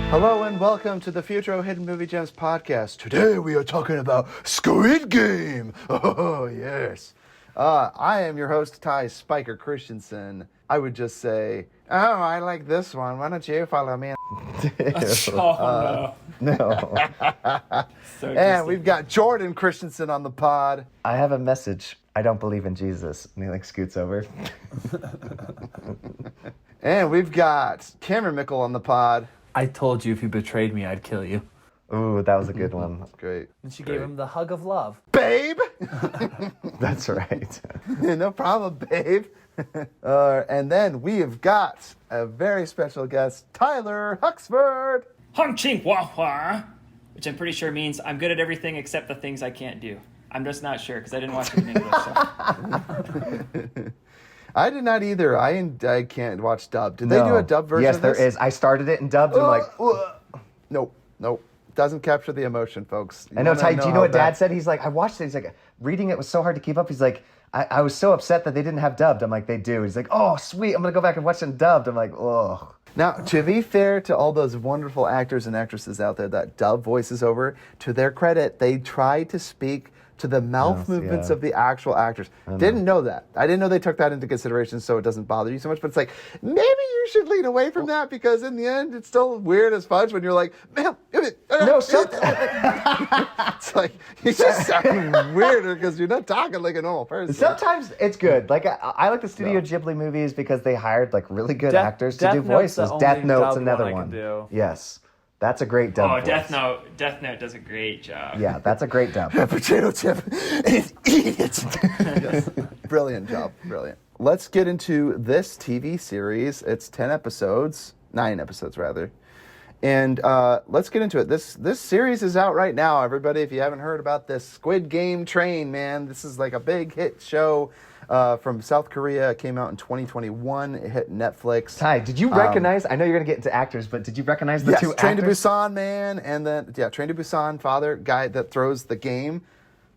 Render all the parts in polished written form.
Hello and welcome to the Futro Hidden Movie Gems podcast. Today we are talking about Squid Game. Oh, yes. I am your host, Ty Spiker Christensen. I would just say, oh, I like this one. Why don't you follow me? No. And we've got Jordan Christensen on the pod. I have a message. I don't believe in Jesus. And he scoots over. And we've got Cameron Mickle on the pod. I told you if you betrayed me, I'd kill you. Ooh, that was a good one. Great. And she gave him the hug of love. Babe! That's right. No problem, babe. And then we have got a very special guest, Tyler Huxford. Hung Ching Hua Hua, which I'm pretty sure means I'm good at everything except the things I can't do. I'm just not sure because I didn't watch it in English. So. I did not either. I can't watch dub. Did they do a dub version Yes, of this? there is. I started it in dubbed. And Nope. Doesn't capture the emotion, folks. I know, Ty. Do you know what Dad said? He's like, I watched it. He's like, reading it was so hard to keep up. He's like, I was so upset that they didn't have dubbed. I'm like, they do. He's like, oh, sweet. I'm going to go back and watch it in dubbed. I'm like, ugh. Now, to be fair to all those wonderful actors and actresses out there that dub voices over, to their credit, they tried to speak to the mouth movements of the actual actors. Didn't know that. I didn't know they took that into consideration so it doesn't bother you so much. But it's like, maybe you should lean away from that because in the end, it's still weird as fudge when you're like, man, No, it's like, you just sound weirder because you're not talking like a normal person. Sometimes it's good. Like, I like the Studio Ghibli movies because they hired, like, really good actors to do voices. Death Note's another one. Yes. That's a great dub voice. Death Note does a great job. Yeah, that's a great dub. Potato chip and eat it. Yes. Brilliant job. Brilliant. Let's get into this TV series. It's 9 episodes rather. And let's get into it. This series is out right now, everybody. If you haven't heard about this Squid Game train, man, this is like a big hit show from South Korea. It came out in 2021. It hit Netflix. Ty, did you recognize, I know you're going to get into actors, but did you recognize the two actors? Train to Busan man, and then, Train to Busan father, guy that throws the game,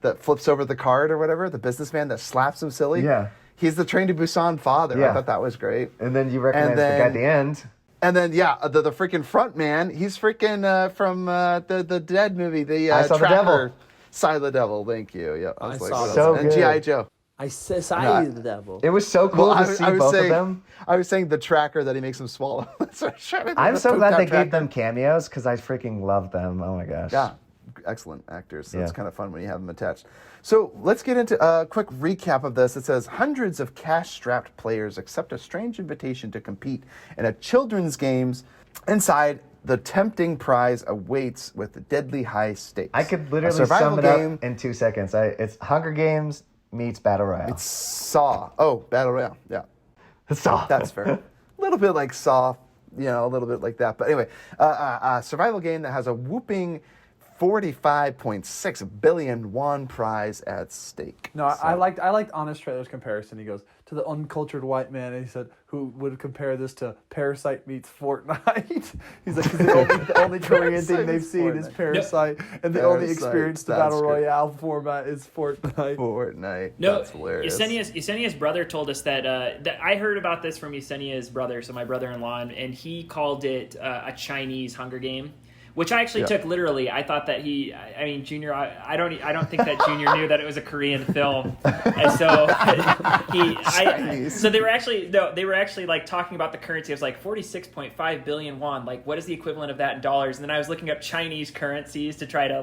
that flips over the card or whatever, the businessman that slaps him silly. Yeah. He's the Train to Busan father. Yeah. I thought that was great. And then you recognize the guy at the end. And then, the freaking front man, he's freaking from the Dead movie, the I Saw the Devil. Side of the Devil, thank you. Yeah, I was saw so and good. G.I. Joe. I said the devil. It was so cool to see both of them. I was saying the tracker that he makes him swallow. I'm so glad they gave them cameos because I freaking love them. Oh my gosh. Yeah, excellent actors. So it's kind of fun when you have them attached. So let's get into a quick recap of this. It says, hundreds of cash-strapped players accept a strange invitation to compete in a children's games. Inside, the tempting prize awaits with deadly high stakes. I could literally sum it up in 2 seconds. It's Hunger Games meets Battle Royale. It's Saw. Oh, Battle Royale. Yeah. Saw. That's fair. A little bit like Saw, a little bit like that. But anyway, a survival game that has a whooping 45.6 billion won prize at stake. No, I liked Honest Trailer's comparison. He goes, to the uncultured white man, and he said, who would compare this to Parasite meets Fortnite. He's like, 'cause the only Korean thing they've seen is Parasite, and the only experience the Battle Royale format is Fortnite. No, that's hilarious. Yesenia's brother told us that I heard about this from Yesenia's brother, so my brother-in-law, and he called it a Chinese Hunger Game. Which I actually took literally. I thought that Junior. I don't think that Junior knew that it was a Korean film, and so so they were actually like talking about the currency. It was like 46.5 billion won. Like, what is the equivalent of that in dollars? And then I was looking up Chinese currencies to try to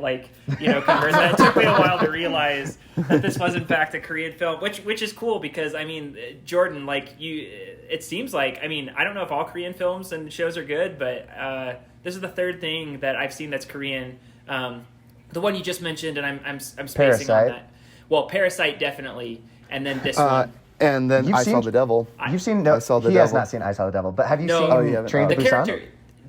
convert that. It took me a while to realize that this was in fact a Korean film, which is cool because Jordan, it seems like I don't know if all Korean films and shows are good, but. This is the third thing that I've seen that's Korean. The one you just mentioned, and I'm spacing Parasite. on that. Well, Parasite definitely, and then this one. And then I Saw the Devil. You've seen I Saw the he Devil. has not seen I Saw the Devil, but have you No. seen Oh, you Train to the Busan? character.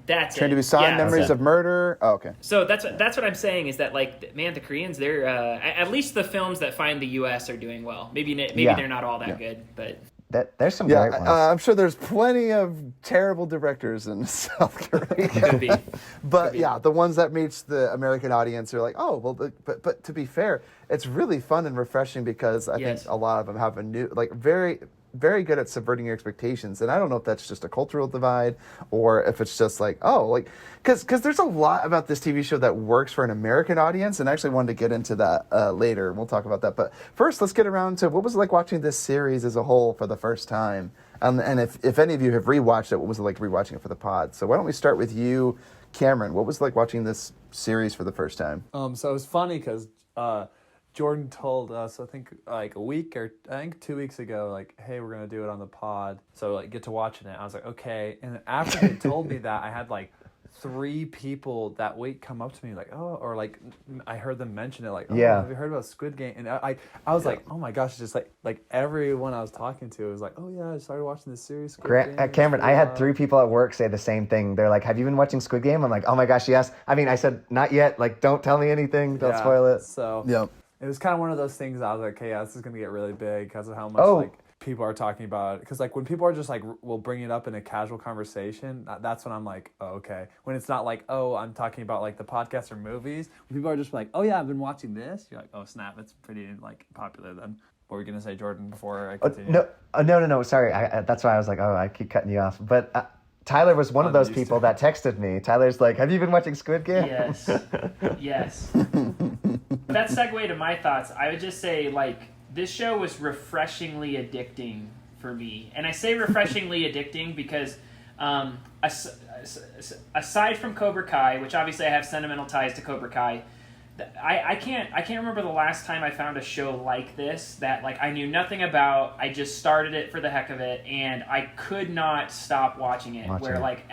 That's Train to it. Busan, Yeah. Memories of Murder. Oh, okay. So that's what I'm saying is that the Koreans, they're at least the films that find the U.S. are doing well. Maybe they're not all that good, but. There's some great ones. I'm sure there's plenty of terrible directors in South Korea. Could be. But the ones that reach the American audience are like, oh, well, but to be fair, it's really fun and refreshing because I think a lot of them have a new, very very good at subverting your expectations. And I don't know if that's just a cultural divide or if it's just like, oh, like, because there's a lot about this TV show that works for an American audience. And I actually wanted to get into that later. We'll talk about that. But first, let's get around to what was it like watching this series as a whole for the first time. And if any of you have rewatched it, what was it like rewatching it for the pod? So why don't we start with you, Cameron? What was it like watching this series for the first time? So it was funny because Jordan told us, I think like 2 weeks ago, like, hey, we're gonna do it on the pod, so like get to watching it. I was like, okay. And then after they told me that, I had like 3 people that week come up to me like, oh, or like I heard them mention it, like, oh, Yeah. have you heard about Squid Game? And I was like, oh my gosh, it's just like everyone I was talking to was like, oh yeah, I started watching this series. Squid Game. Cameron, I had 3 people at work say the same thing. They're like, have you been watching Squid Game? I'm like, oh my gosh, yes. I mean, I said, not yet. Like, don't tell me anything. Don't spoil it. So Yep. it was kind of one of those things. I was like, okay, yeah, this is gonna get really big because of how much like people are talking about it. Because like when people are just like will bring it up in a casual conversation, that's when I'm like, oh, okay. When it's not like, oh, I'm talking about like the podcast or movies. When people are just like, oh yeah, I've been watching this. You're like, oh snap, it's pretty like popular then. What were you gonna say, Jordan? Before I continue? No. Sorry, that's why I was like, oh, I keep cutting you off. But Tyler was one of those people that texted me. Tyler's like, have you been watching Squid Game? Yes. Yes. That segue to my thoughts. I would just say, like, this show was refreshingly addicting for me. And I say refreshingly addicting because aside from Cobra Kai, which obviously I have sentimental ties to Cobra Kai, I can't remember the last time I found a show like this that like I knew nothing about. I just started it for the heck of it, and I could not stop watching it. Like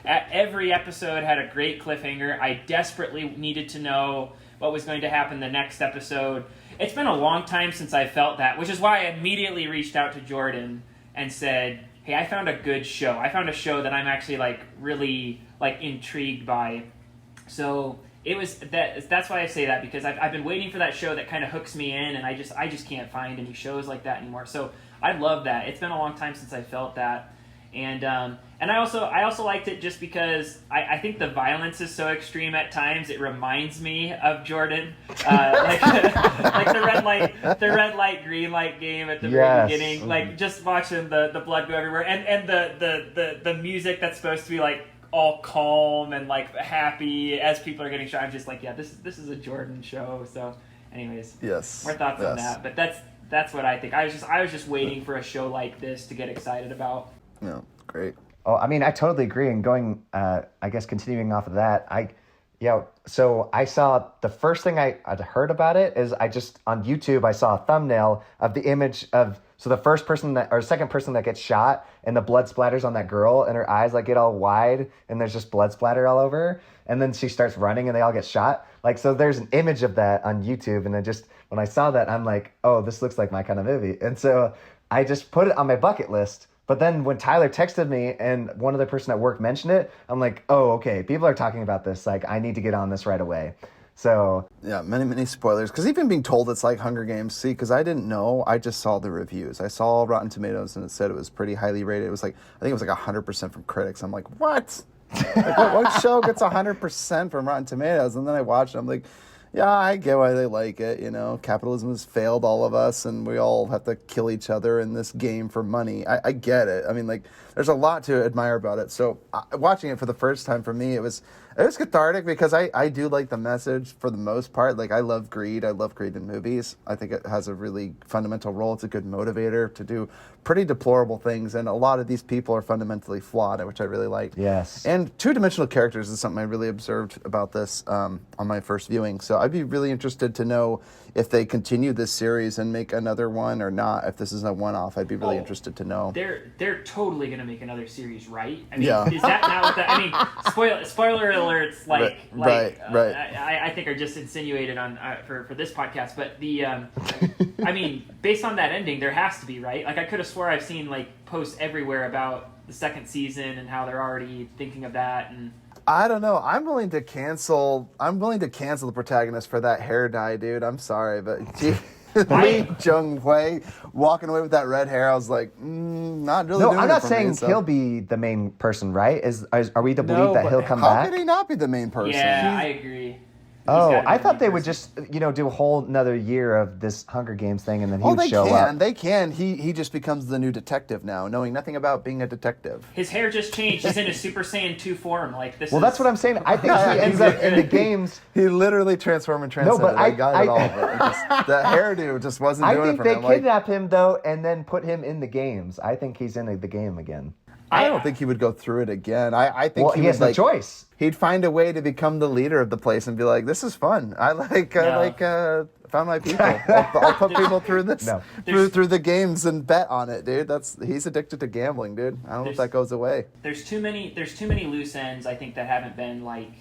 every episode had a great cliffhanger. I desperately needed to know what was going to happen the next episode. It's been a long time since I felt that, which is why I immediately reached out to Jordan and said, hey, I found a good show. I found a show that I'm actually like really like intrigued by. So it was that's why I say that, because I've been waiting for that show that kind of hooks me in, and I just can't find any shows like that anymore. So I love that. It's been a long time since I felt that. And I also liked it just because I think the violence is so extreme at times. It reminds me of Jordan, like the red light, green light game at the very beginning. Like just watching the blood go everywhere, and the music that's supposed to be like all calm and like happy as people are getting shot. I'm just like, yeah, this is a Jordan show. So, anyways, more thoughts on that. But that's what I think. I was just waiting for a show like this to get excited about. No, great. Oh, I mean, I totally agree. And going, I guess, continuing off of that, so I saw the first thing I'd heard about it is on YouTube, I saw a thumbnail of the image of, so the second person that gets shot and the blood splatters on that girl and her eyes like get all wide and there's just blood splatter all over. And then she starts running and they all get shot. Like, so there's an image of that on YouTube. And when I saw that, I'm like, oh, this looks like my kind of movie. And so I just put it on my bucket list. But then when Tyler texted me and one other person at work mentioned it, I'm like, oh, okay, people are talking about this. Like, I need to get on this right away. So yeah, many spoilers. Because even being told it's like Hunger Games, see, because I didn't know, I just saw the reviews. I saw Rotten Tomatoes and it said it was pretty highly rated. It was like, I think it was like 100% from critics. I'm like, what? Like, what show gets 100% from Rotten Tomatoes? And then I watched it. I'm like, yeah, I get why they like it. You know, capitalism has failed all of us, and we all have to kill each other in this game for money. I get it. I mean, like, there's a lot to admire about it. So watching it for the first time for me, it was cathartic because I do like the message for the most part. Like, I love greed. I love greed in movies. I think it has a really fundamental role. It's a good motivator to do pretty deplorable things, and a lot of these people are fundamentally flawed, which I really like. Yes. And two-dimensional characters is something I really observed about this on my first viewing. So I'd be really interested to know if they continue this series and make another one or not. If this is a one-off, I'd be really interested to know. They're totally going to make another series, right? I mean, is that not what that... I mean, spoiler alerts, like right. I think are just insinuated on for this podcast. But the... I mean, based on that ending, there has to be, right? Like, I could have swore I've seen, like, posts everywhere about the second season and how they're already thinking of that, and... I don't know. I'm willing to cancel the protagonist for that hair dye, dude. I'm sorry, but Jung-jae walking away with that red hair, I was like, not really. No, doing I'm not it for saying me, so. he'll be the main person, right? Are we to believe that he'll come How back? could he not be the main person? Yeah, I agree. Oh, gotta be I the thought lead they would person. just, do a whole another year of this Hunger Games thing, and then he Oh, would they show can. up. They can. He just becomes the new detective now, knowing nothing about being a detective. His hair just changed. He's in a Super Saiyan 2 form. Like this. Well, that's what I'm saying. I think he ends up in the games. He literally transformed and transcended. but I got it all. I- But the hairdo just wasn't I doing it think for they him. Like, kidnap him, though, and then put him in the games. I think he's in the game again. I don't think he would go through it again. I think Well, he has would, no choice. He'd find a way to become the leader of the place and be like, "This is fun. I found my people. I'll put people through this, No. through the games and bet on it, dude. He's addicted to gambling, dude. I don't know if that goes away." There's too many loose ends. I think that haven't been like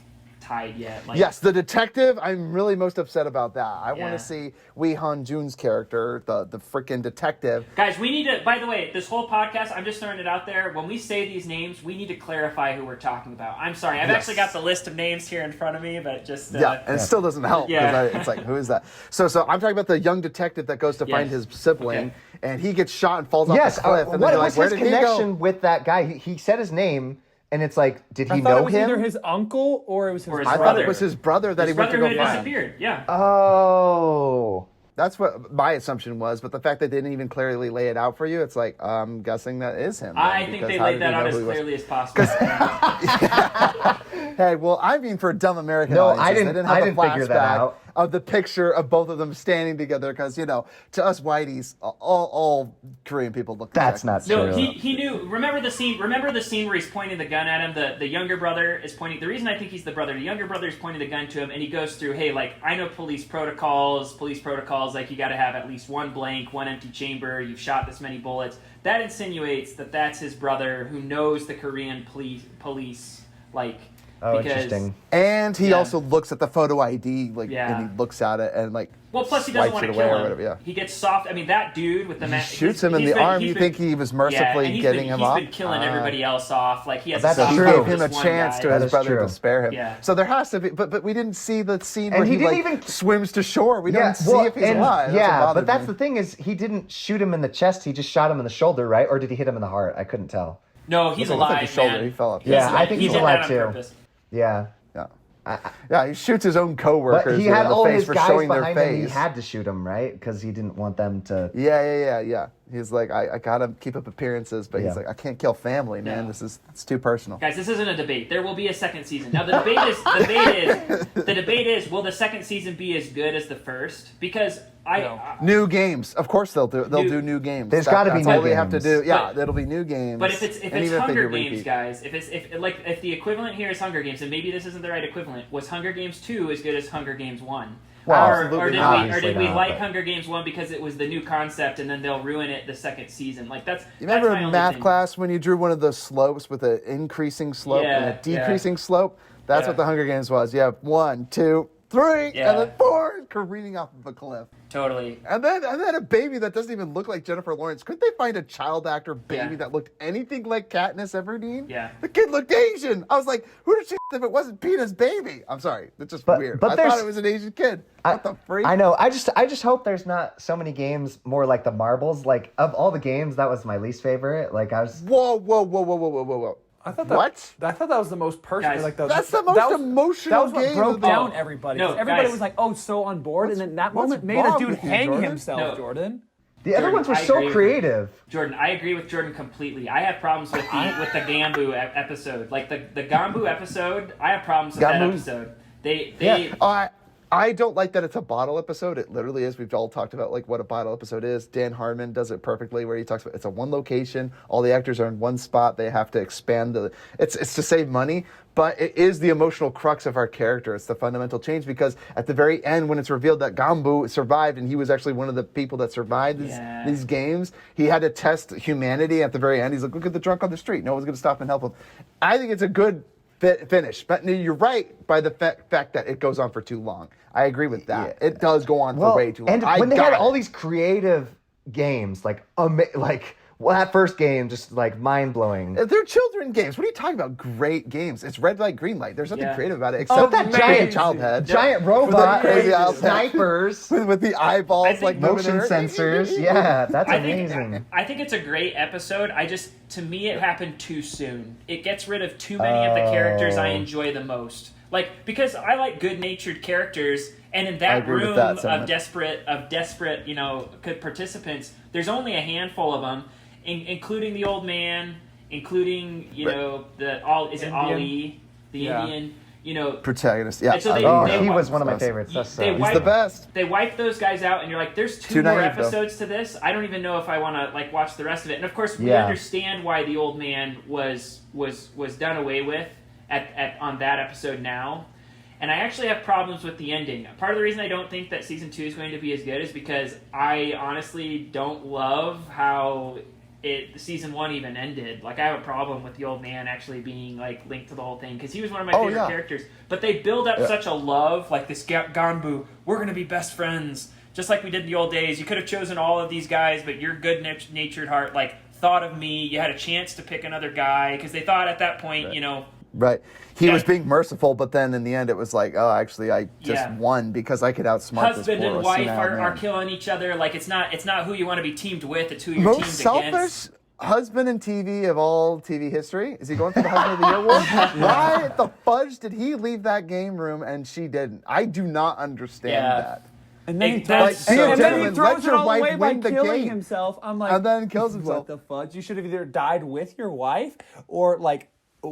tied yet. Like, Yes, the detective. I'm really most upset about that. I want Yeah. to see Wee Han Jun's character, the freaking detective. Guys, we need to. By the way, this whole podcast, I'm just throwing it out there. When we say these names, we need to clarify who we're talking about. I'm sorry, I've Yes. actually got the list of names here in front of me, but just Yeah, and it still doesn't help. Yeah. It's like, who is that? So I'm talking about the young detective that goes to find his sibling, and he gets shot and falls Yes. off the cliff. And What they're was like, where his did he go? connection with that guy? He said his name, and it's like, did I he thought know it was him? either his uncle or it was his Or his I brother. thought it was his brother that his he went to brother go who had find. disappeared. Yeah. Oh. That's what my assumption was, but the fact they didn't even clearly lay it out for you, it's like, I'm guessing that is him. I then, think because they how laid did that he out know as who he was? clearly as possible. Hey, well, I mean, for dumb American No, audiences, I didn't- they didn't have I the didn't figure that flashback out. of the picture of both of them standing together, because, to us whiteys, all Korean people look That's exactly not the No, same. true. he knew. Remember the scene? Remember the scene where he's pointing the gun at him? The younger brother is pointing. The reason I think he's the brother, the younger brother is pointing the gun to him, and he goes through, hey, like, I know police protocols, like, you got to have at least one blank, one empty chamber, you've shot this many bullets. That insinuates that that's his brother who knows the Korean police like, Oh, because, interesting. And he Yeah. also looks at the photo ID, like, Yeah. and he looks at it and, like, well, plus he doesn't swipes want it to away kill or him. whatever, yeah. He gets soft. I mean, that dude with the He shoots him in the arm. You think he was mercifully getting him off? He's been killing everybody else off. Like, he has That's a soft true. spot Gave for him a this one chance guy. to That his is brother true. to spare him. Yeah. So there has to be, but we didn't see the scene And where he he didn't like even- swims to shore. We don't see if he's alive. That's what Yeah, bothered but that's me. the thing is, he didn't shoot him in the chest. He just shot him in the shoulder, right? Or did he hit him in the heart? I couldn't tell. No, he's Look at alive, the shoulder. man. He fell off. Yeah, I think he he's did alive that on too. purpose. Yeah. Yeah, he shoots his own coworkers But he in had the all face his for guys showing their behind him. He face. had to shoot him, right? Because he didn't want them to. Yeah. He's like, I gotta keep up appearances, but Yeah. he's like, I can't kill family, man. No. It's too personal. Guys, this isn't a debate. There will be a second season. Now, the debate is, will the second season be as good as the first? Because New games, of course they'll do. They'll New- do new games. There's gotta be that's new all they have to do. games. Yeah, But- it'll be new games. But if it's And it's even if they Hunger do Games, repeat. guys, if the equivalent here is Hunger Games, and maybe this isn't the right equivalent, was Hunger Games 2 as good as Hunger Games 1? Well, or absolutely did not. we Obviously like not, but- Hunger Games 1 because it was the new concept, and then they'll ruin it the second season? Like that's You remember that's my in only math thing. class when you drew one of those slopes with an increasing slope and a Yeah, decreasing slope? That's Yeah. what the Hunger Games was. You have 1, 2, 3, Yeah. and then 4 careening off of a cliff. Totally. And then a baby that doesn't even look like Jennifer Lawrence. Couldn't they find a child actor baby Yeah. that looked anything like Katniss Everdeen? Yeah. The kid looked Asian. I was like, who did she if it wasn't Peter's baby? I'm sorry. That's just But- weird. but I there's- thought it was an Asian kid. What the freak? I know. I just hope there's not so many games more like the marbles. Like of all the games, that was my least favorite. Like I was. Whoa. I thought that, What? I thought that was the most personal. Guys, Like that's the most that was, emotional That was what game broke of the- down everybody. 'Cause No, everybody guys. was like, "Oh, so on board," and then that what's moment made a wrong dude with you, hang Jordan? himself. No. Jordan. The other Jordan, ones were I so agree. creative. Jordan, I agree with Jordan completely. I have problems with the Gambu episode. Like the Gambu episode, I have problems with that Gambu? episode. They I don't like that it's a bottle episode. It literally is. We've all talked about like what a bottle episode is. Dan Harmon does it perfectly, where he talks about it's a one location. All the actors are in one spot. They have to expand the. It's to save money, but it is the emotional crux of our character. It's the fundamental change because at the very end, when it's revealed that Gambu survived and he was actually one of the people that survived these games, he had to test humanity. At the very end, he's like, "Look at the drunk on the street. No one's going to stop and help him." I think it's a good finish, but you're right by the fact that it goes on for too long. I agree with that. Yeah. It does go on for way too long. And when they had all these creative games, like well, that first game just like mind blowing. They're children games. What are you talking about? Great games. It's red light, green light. There's nothing creative about it except that that giant child head. Giant robot, crazy and outfit. snipers, with the eyeballs think like motion moving sensors. Yeah, that's I amazing. think I think it's a great episode. To me, it happened too soon. It gets rid of too many of the characters I enjoy the most. Like, because I like good-natured characters, and in that agree with room that of sentiment. desperate, good participants, there's only a handful of them, including the old man, including Ali, the Yeah. Indian, protagonist. Yeah. And so He was one of my favorites. That's they He's wipe- the best. They wipe those guys out, and you're like, "There's two Too more naive, though. episodes to this. I don't even know if I want to like watch the rest of it." And of course, we Yeah. understand why the old man was done away with on that episode now. And I actually have problems with the ending. Part of the reason I don't think that season 2 is going to be as good is because I honestly don't love how season 1 even ended. Like, I have a problem with the old man actually being like linked to the whole thing because he was one of my favorite characters. But they build up such a love, like this Ganbu. We're going to be best friends, just like we did in the old days. You could have chosen all of these guys, but your good-natured heart like thought of me. You had a chance to pick another guy because they thought at that point, Right. He was being merciful, but then in the end it was like, oh, actually, I just won because I could outsmart husband this poor and wife senile are man. killing each other. Like, it's not who you want to be teamed with. It's who you're Most teamed selfish against. husband in TV of all TV history. Is he going for the husband of the year award? Why the fudge did he leave that game room and she didn't? I do not understand that. And then he That's throws, so and then he gentlemen, throws let it your all wife away by win the killing game. himself. I'm like, And then kills himself. what the fudge? You should have either died with your wife or like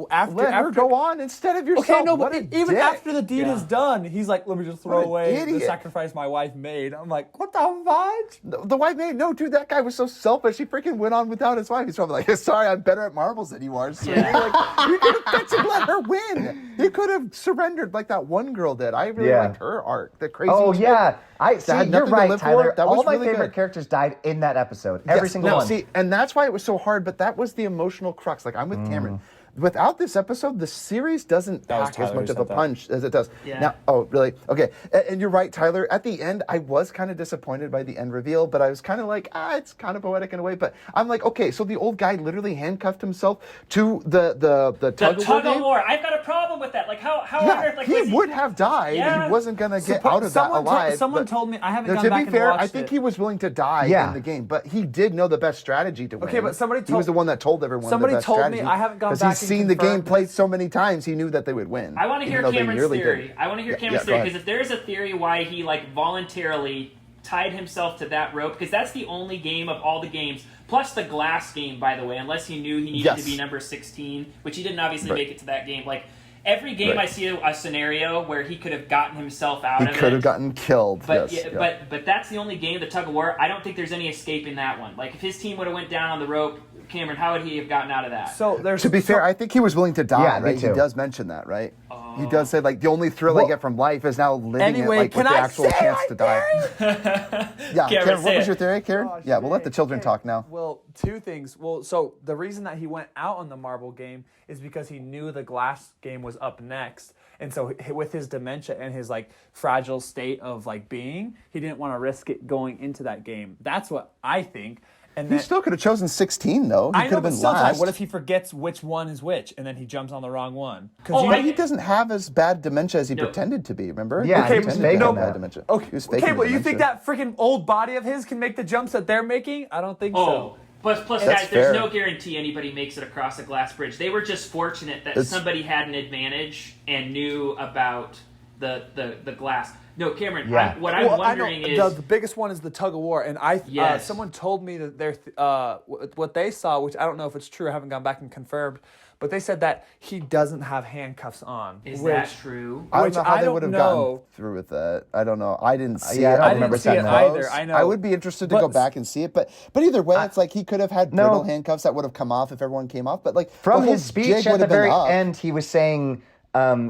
after. Let her go on instead of yourself. Okay, no, What but a even dick. after the deed is done, he's like, let me just throw What an away the idiot. sacrifice my wife made. I'm like, what the fudge? The wife made no, dude. That guy was so selfish. He freaking went on without his wife. He's probably like, "Sorry, I'm better at marbles than you are." So you're like, you could have bitched and let her win. You could have surrendered like that one girl did. I really liked her arc. The crazy. Oh chick. yeah, I see. had You're nothing to right, live for. Tyler. That was All my really favorite good. characters died in that episode. Every single no, one. See, and that's why it was so hard. But that was the emotional crux. Like I'm with Cameron. Without this episode, the series doesn't That was pack as Tyler much who of a said that. punch as it does. Yeah. Now, oh, really? Okay. And you're right, Tyler. At the end, I was kind of disappointed by the end reveal, but I was kind of like, it's kind of poetic in a way. But I'm like, okay, so the old guy literally handcuffed himself to the tug of war Tug of game? war. I've got a problem with that. Like, how on Yeah, earth? Like, he was would have died. Yeah. He wasn't going to get out of that alive. Someone but- told me, I haven't No, gone to back be and fair, watched I think it. he was willing to die Yeah. in the game, but he did know the best strategy to win. Okay, but somebody he was told- the one that told everyone somebody the best told me, strategy. I haven't gone back because and he's seen the game confirmed played this. so many times, he knew that they would win. I want to hear even though they Cameron's nearly theory. did. I want to hear Cameron's go theory ahead. because if there's a theory why he like voluntarily tied himself to that rope, because that's the only game of all the games, plus the glass game, by the way, unless he knew he needed Yes. to be number 16, which he didn't obviously Right. make it to that game. Like every game, Right. I see a scenario where he could have gotten himself out He of it. could have gotten killed. But yes, yeah, but that's the only game, the tug of war. I don't think there's any escaping that one. Like if his team would have went down on the rope, Cameron, how would he have gotten out of that? So there's To be fair, I think he was willing to die, Yeah, me right? He too. does mention that, right? He does say, like, the only thrill I Well, get from life is now living Anyway, it, like, can with the I actual say chance my to die. Yeah, Karen, say what was it. your theory, Karen? Gosh, Yeah, we'll let the dang, children okay. talk now. Well, two things. Well, so the reason that he went out on the marble game is because he knew the glass game was up next. And so with his dementia and his like fragile state of like being, he didn't want to risk it going into that game. That's what I think. And He then, still could have chosen 16, though. He I could know, have but been still, last. what if he forgets which one is which, and then he jumps on the wrong one? Oh, But he doesn't have as bad dementia as he No. pretended to be, remember? Yeah, he he was pretended faking to have that. bad dementia. Okay, He was faking okay, the but you think dementia. that freaking old body of his can make the jumps that they're making? I don't think Oh, so. plus That's guys, there's fair. no guarantee anybody makes it across a glass bridge. They were just fortunate that It's- somebody had an advantage and knew about the glass. No, Cameron, Yeah. what I'm wondering is... the biggest one is the tug of war, and Yes. someone told me that what they saw, which I don't know if it's true. I haven't gone back and confirmed, but they said that he doesn't have handcuffs on. Is which, that true? I don't which know how I they don't would have know. gone through with that. I don't know. I didn't see yeah, it. I I remember didn't see it saying that. either. I know. I would be interested to But- go back and see it, but either way, it's like he could have had No. brittle handcuffs that would have come off if everyone came off. But like From the whole his speech jig at would the have been very up. end, he was saying,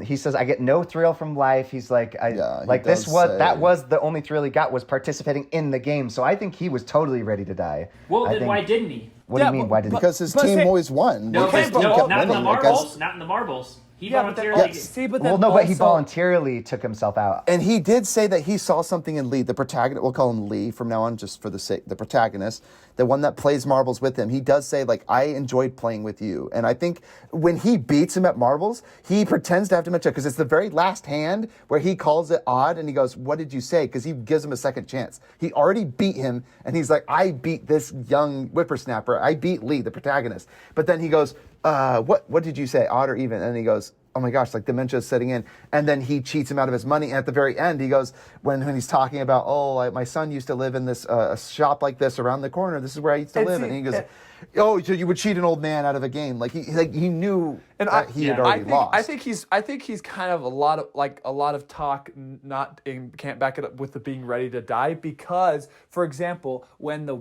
he says, "I get no thrill from life." He's like, Yeah, he like this does was say- that was the only thrill he got was participating in the game. So I think he was totally ready to die. Well, I then think- why didn't he? What do Yeah, you mean? but- Why did he? Because his But team say- always won. No, His but team no, kept not in the winning. marbles. Not in the marbles. He Yeah, but then, voluntarily... see, but then Well, no, but he also- voluntarily took himself out. And he did say that he saw something in Lee, the protagonist. We'll call him Lee from now on, just for the protagonist. the one that plays marbles with him, he does say, like, I enjoyed playing with you. And I think when he beats him at marbles, he pretends to have dementia because it's the very last hand where he calls it odd and he goes, what did you say? Because he gives him a second chance. He already beat him and he's like, I beat this young whippersnapper. I beat Lee, the protagonist. But then he goes, what did you say, odd or even? And he goes, oh my gosh, like dementia is setting in. And then he cheats him out of his money. And at the very end, he goes, when he's talking about, my son used to live in this a shop like this around the corner. This is where I used to live. And he goes, oh, so you would cheat an old man out of a game. Like he knew that he had already lost. I think he's kind of a lot of talk, can't back it up with the being ready to die, because, for example, when the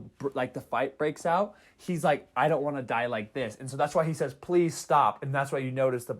fight breaks out, he's like, I don't want to die like this. And so that's why he says, please stop. And that's why you notice the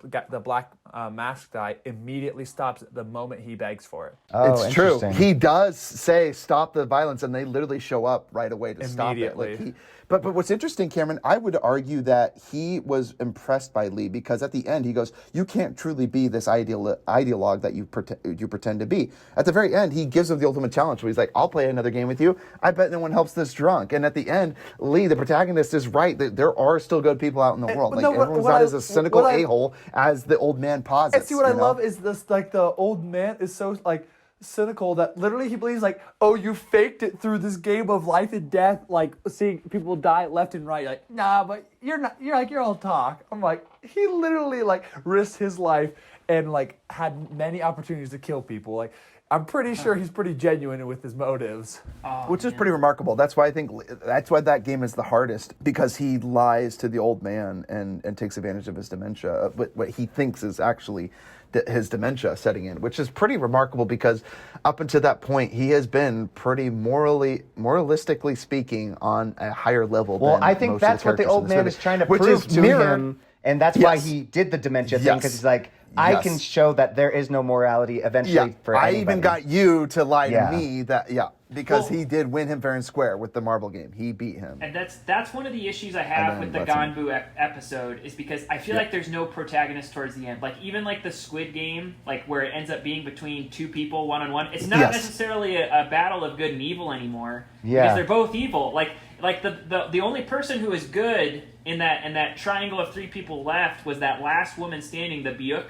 black mask guy immediately stops the moment he begs for it. Oh, it's true. He does say, stop the violence, and they literally show up right away to stop it. Like but what's interesting, Cameron, I would argue that he was impressed by Lee because at the end he goes, you can't truly be this ideologue that you pretend to be. At the very end, he gives him the ultimate challenge where he's like, I'll play another game with you. I bet no one helps this drunk. And at the end, Lee, the protagonist, is right. There are still good people out in the world. Like, everyone's not as a cynical a-hole as the old man posits. And see, what I love is this, like, the old man is so, like, cynical that literally he believes, like, oh, you faked it through this game of life and death, like seeing people die left and right. Like, nah, but you're all talk. I'm like, he literally, like, risked his life and, like, had many opportunities to kill people. Like, I'm pretty sure he's pretty genuine with his motives. Which is pretty remarkable. That's why that game is the hardest, because he lies to the old man and takes advantage of his dementia, what he thinks is actually his dementia setting in, which is pretty remarkable because up until that point, he has been pretty moralistically speaking on a higher level. Well, than I think most that's of the what the characters old in this man movie, is trying to which prove is to him. And that's why he did the dementia thing, because he's like, I can show that there is no morality eventually for anybody. I even got you to lie to me because he did win him fair and square with the marble game. He beat him. And that's one of the issues I have with the Ganbu episode, is because I feel like there's no protagonist towards the end. Like, even like the Squid Game, like where it ends up being between two people one-on-one, it's not necessarily a battle of good and evil anymore. Because they're both evil. Like the only person who is good in that triangle of three people left was that last woman standing, the Byuk.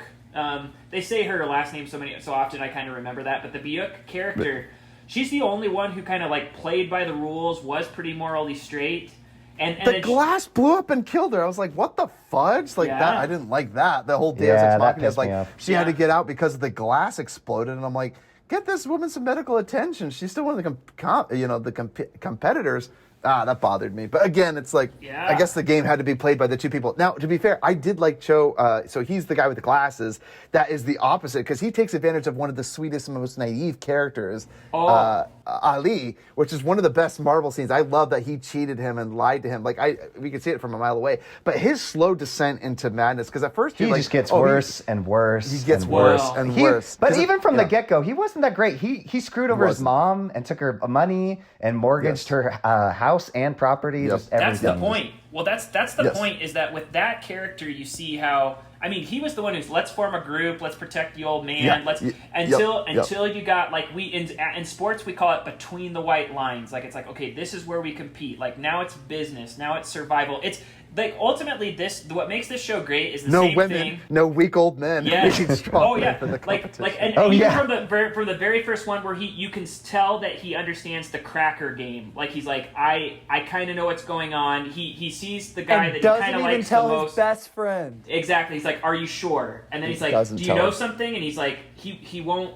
They say her last name so often I kind of remember that, but the Byuk character, she's the only one who kind of like played by the rules, was pretty morally straight. And the glass blew up and killed her. I was like, what the fudge? Like that, I didn't like that. The whole Deus Ex Machina is like, she had to get out because the glass exploded, and I'm like, get this woman some medical attention. She's still one of the competitors. That bothered me. But again, it's like, I guess the game had to be played by the two people. Now, to be fair, I did like Cho. So he's the guy with the glasses. That is the opposite, because he takes advantage of one of the sweetest and most naive characters, Ali, which is one of the best Marvel scenes. I love that he cheated him and lied to him. Like, we could see it from a mile away. But his slow descent into madness, because at first he just gets worse and worse. He gets worse and worse. But even from the get-go, he wasn't that great. He screwed over his mom and took her money and mortgaged her house and property, just everything. That's the point. Well, that's the point, is that with that character, you see how, I mean, he was the one who's, let's form a group, let's protect the old man, until you got, like, in sports we call it between the white lines. Like, it's like, okay, this is where we compete. Like, now it's business, now it's survival. It's like, ultimately, what makes this show great is the same thing. No weak old men. Yes. Strong For the competition. From the very first one, where you can tell that he understands the cracker game. Like, he's like, I kind of know what's going on. He sees the guy that he kind of likes the most. Doesn't even tell his best friend. Exactly. He's like, are you sure? And then he's like, do you know something? And he's like, he won't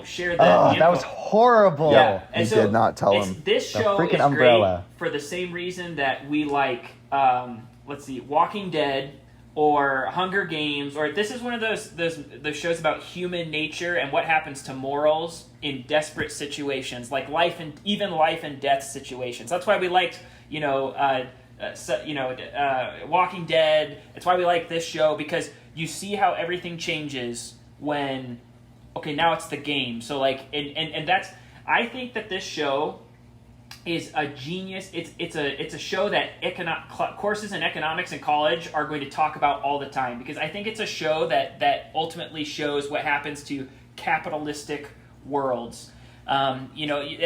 share the info. That was horrible. Yeah. He did not tell him. This show is great for the same reason that we like, Walking Dead or Hunger Games, or this is one of those shows about human nature and what happens to morals in desperate situations, like life and death situations. That's why we liked, Walking Dead. It's why we like this show, because you see how everything changes when, okay, now it's the game. So like, and that's, I think that this show is a genius. It's a show that courses in economics in college are going to talk about all the time, because I think it's a show that ultimately shows what happens to capitalistic worlds. And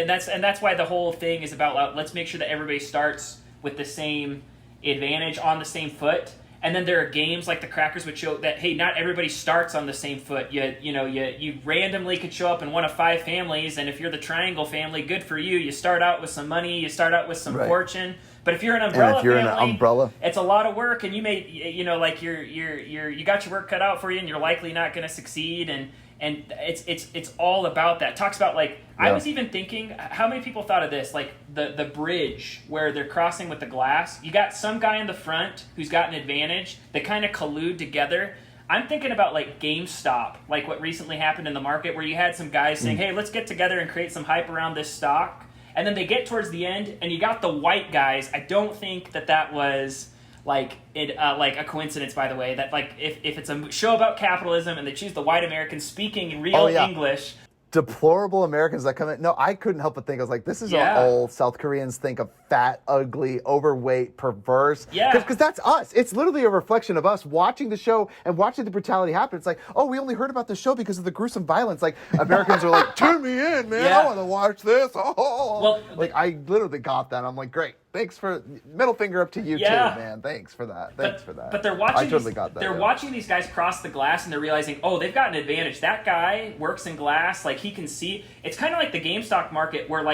that's why the whole thing is about, let's make sure that everybody starts with the same advantage on the same foot. And then there are games like the Crackers would show that, hey, not everybody starts on the same foot. You randomly could show up in one of 5 families, and if you're the triangle family, good for you. You start out with some money, you start out with some fortune. But if you're an umbrella family, it's a lot of work, and you may, like you got your work cut out for you, and you're likely not going to succeed. And it's all about that. It talks about I was even thinking, how many people thought of this? Like the bridge where they're crossing with the glass. You got some guy in the front who's got an advantage. They kind of collude together. I'm thinking about GameStop, like what recently happened in the market, where you had some guys saying, "Hey, let's get together and create some hype around this stock." And then they get towards the end, and you got the white guys. I don't think that was like a coincidence, by the way, that if it's a show about capitalism and they choose the white Americans speaking real English. Deplorable Americans that come in. No, I couldn't help but think, I was like, this is all South Koreans think of fat, ugly, overweight, perverse. Yeah. Because that's us. It's literally a reflection of us watching the show and watching the brutality happen. It's like, oh, we only heard about the show because of the gruesome violence. Like, Americans are like, tune me in, man. I want to watch this. Oh. Well, I literally got that. I'm like, great. Thanks for middle finger up to you too, man. Thanks for that. But they're watching. I totally got that. They're watching these guys cross the glass, and they're realizing, oh, they've got an advantage. That guy works in glass, he can see. It's kind of like the GameStop market, where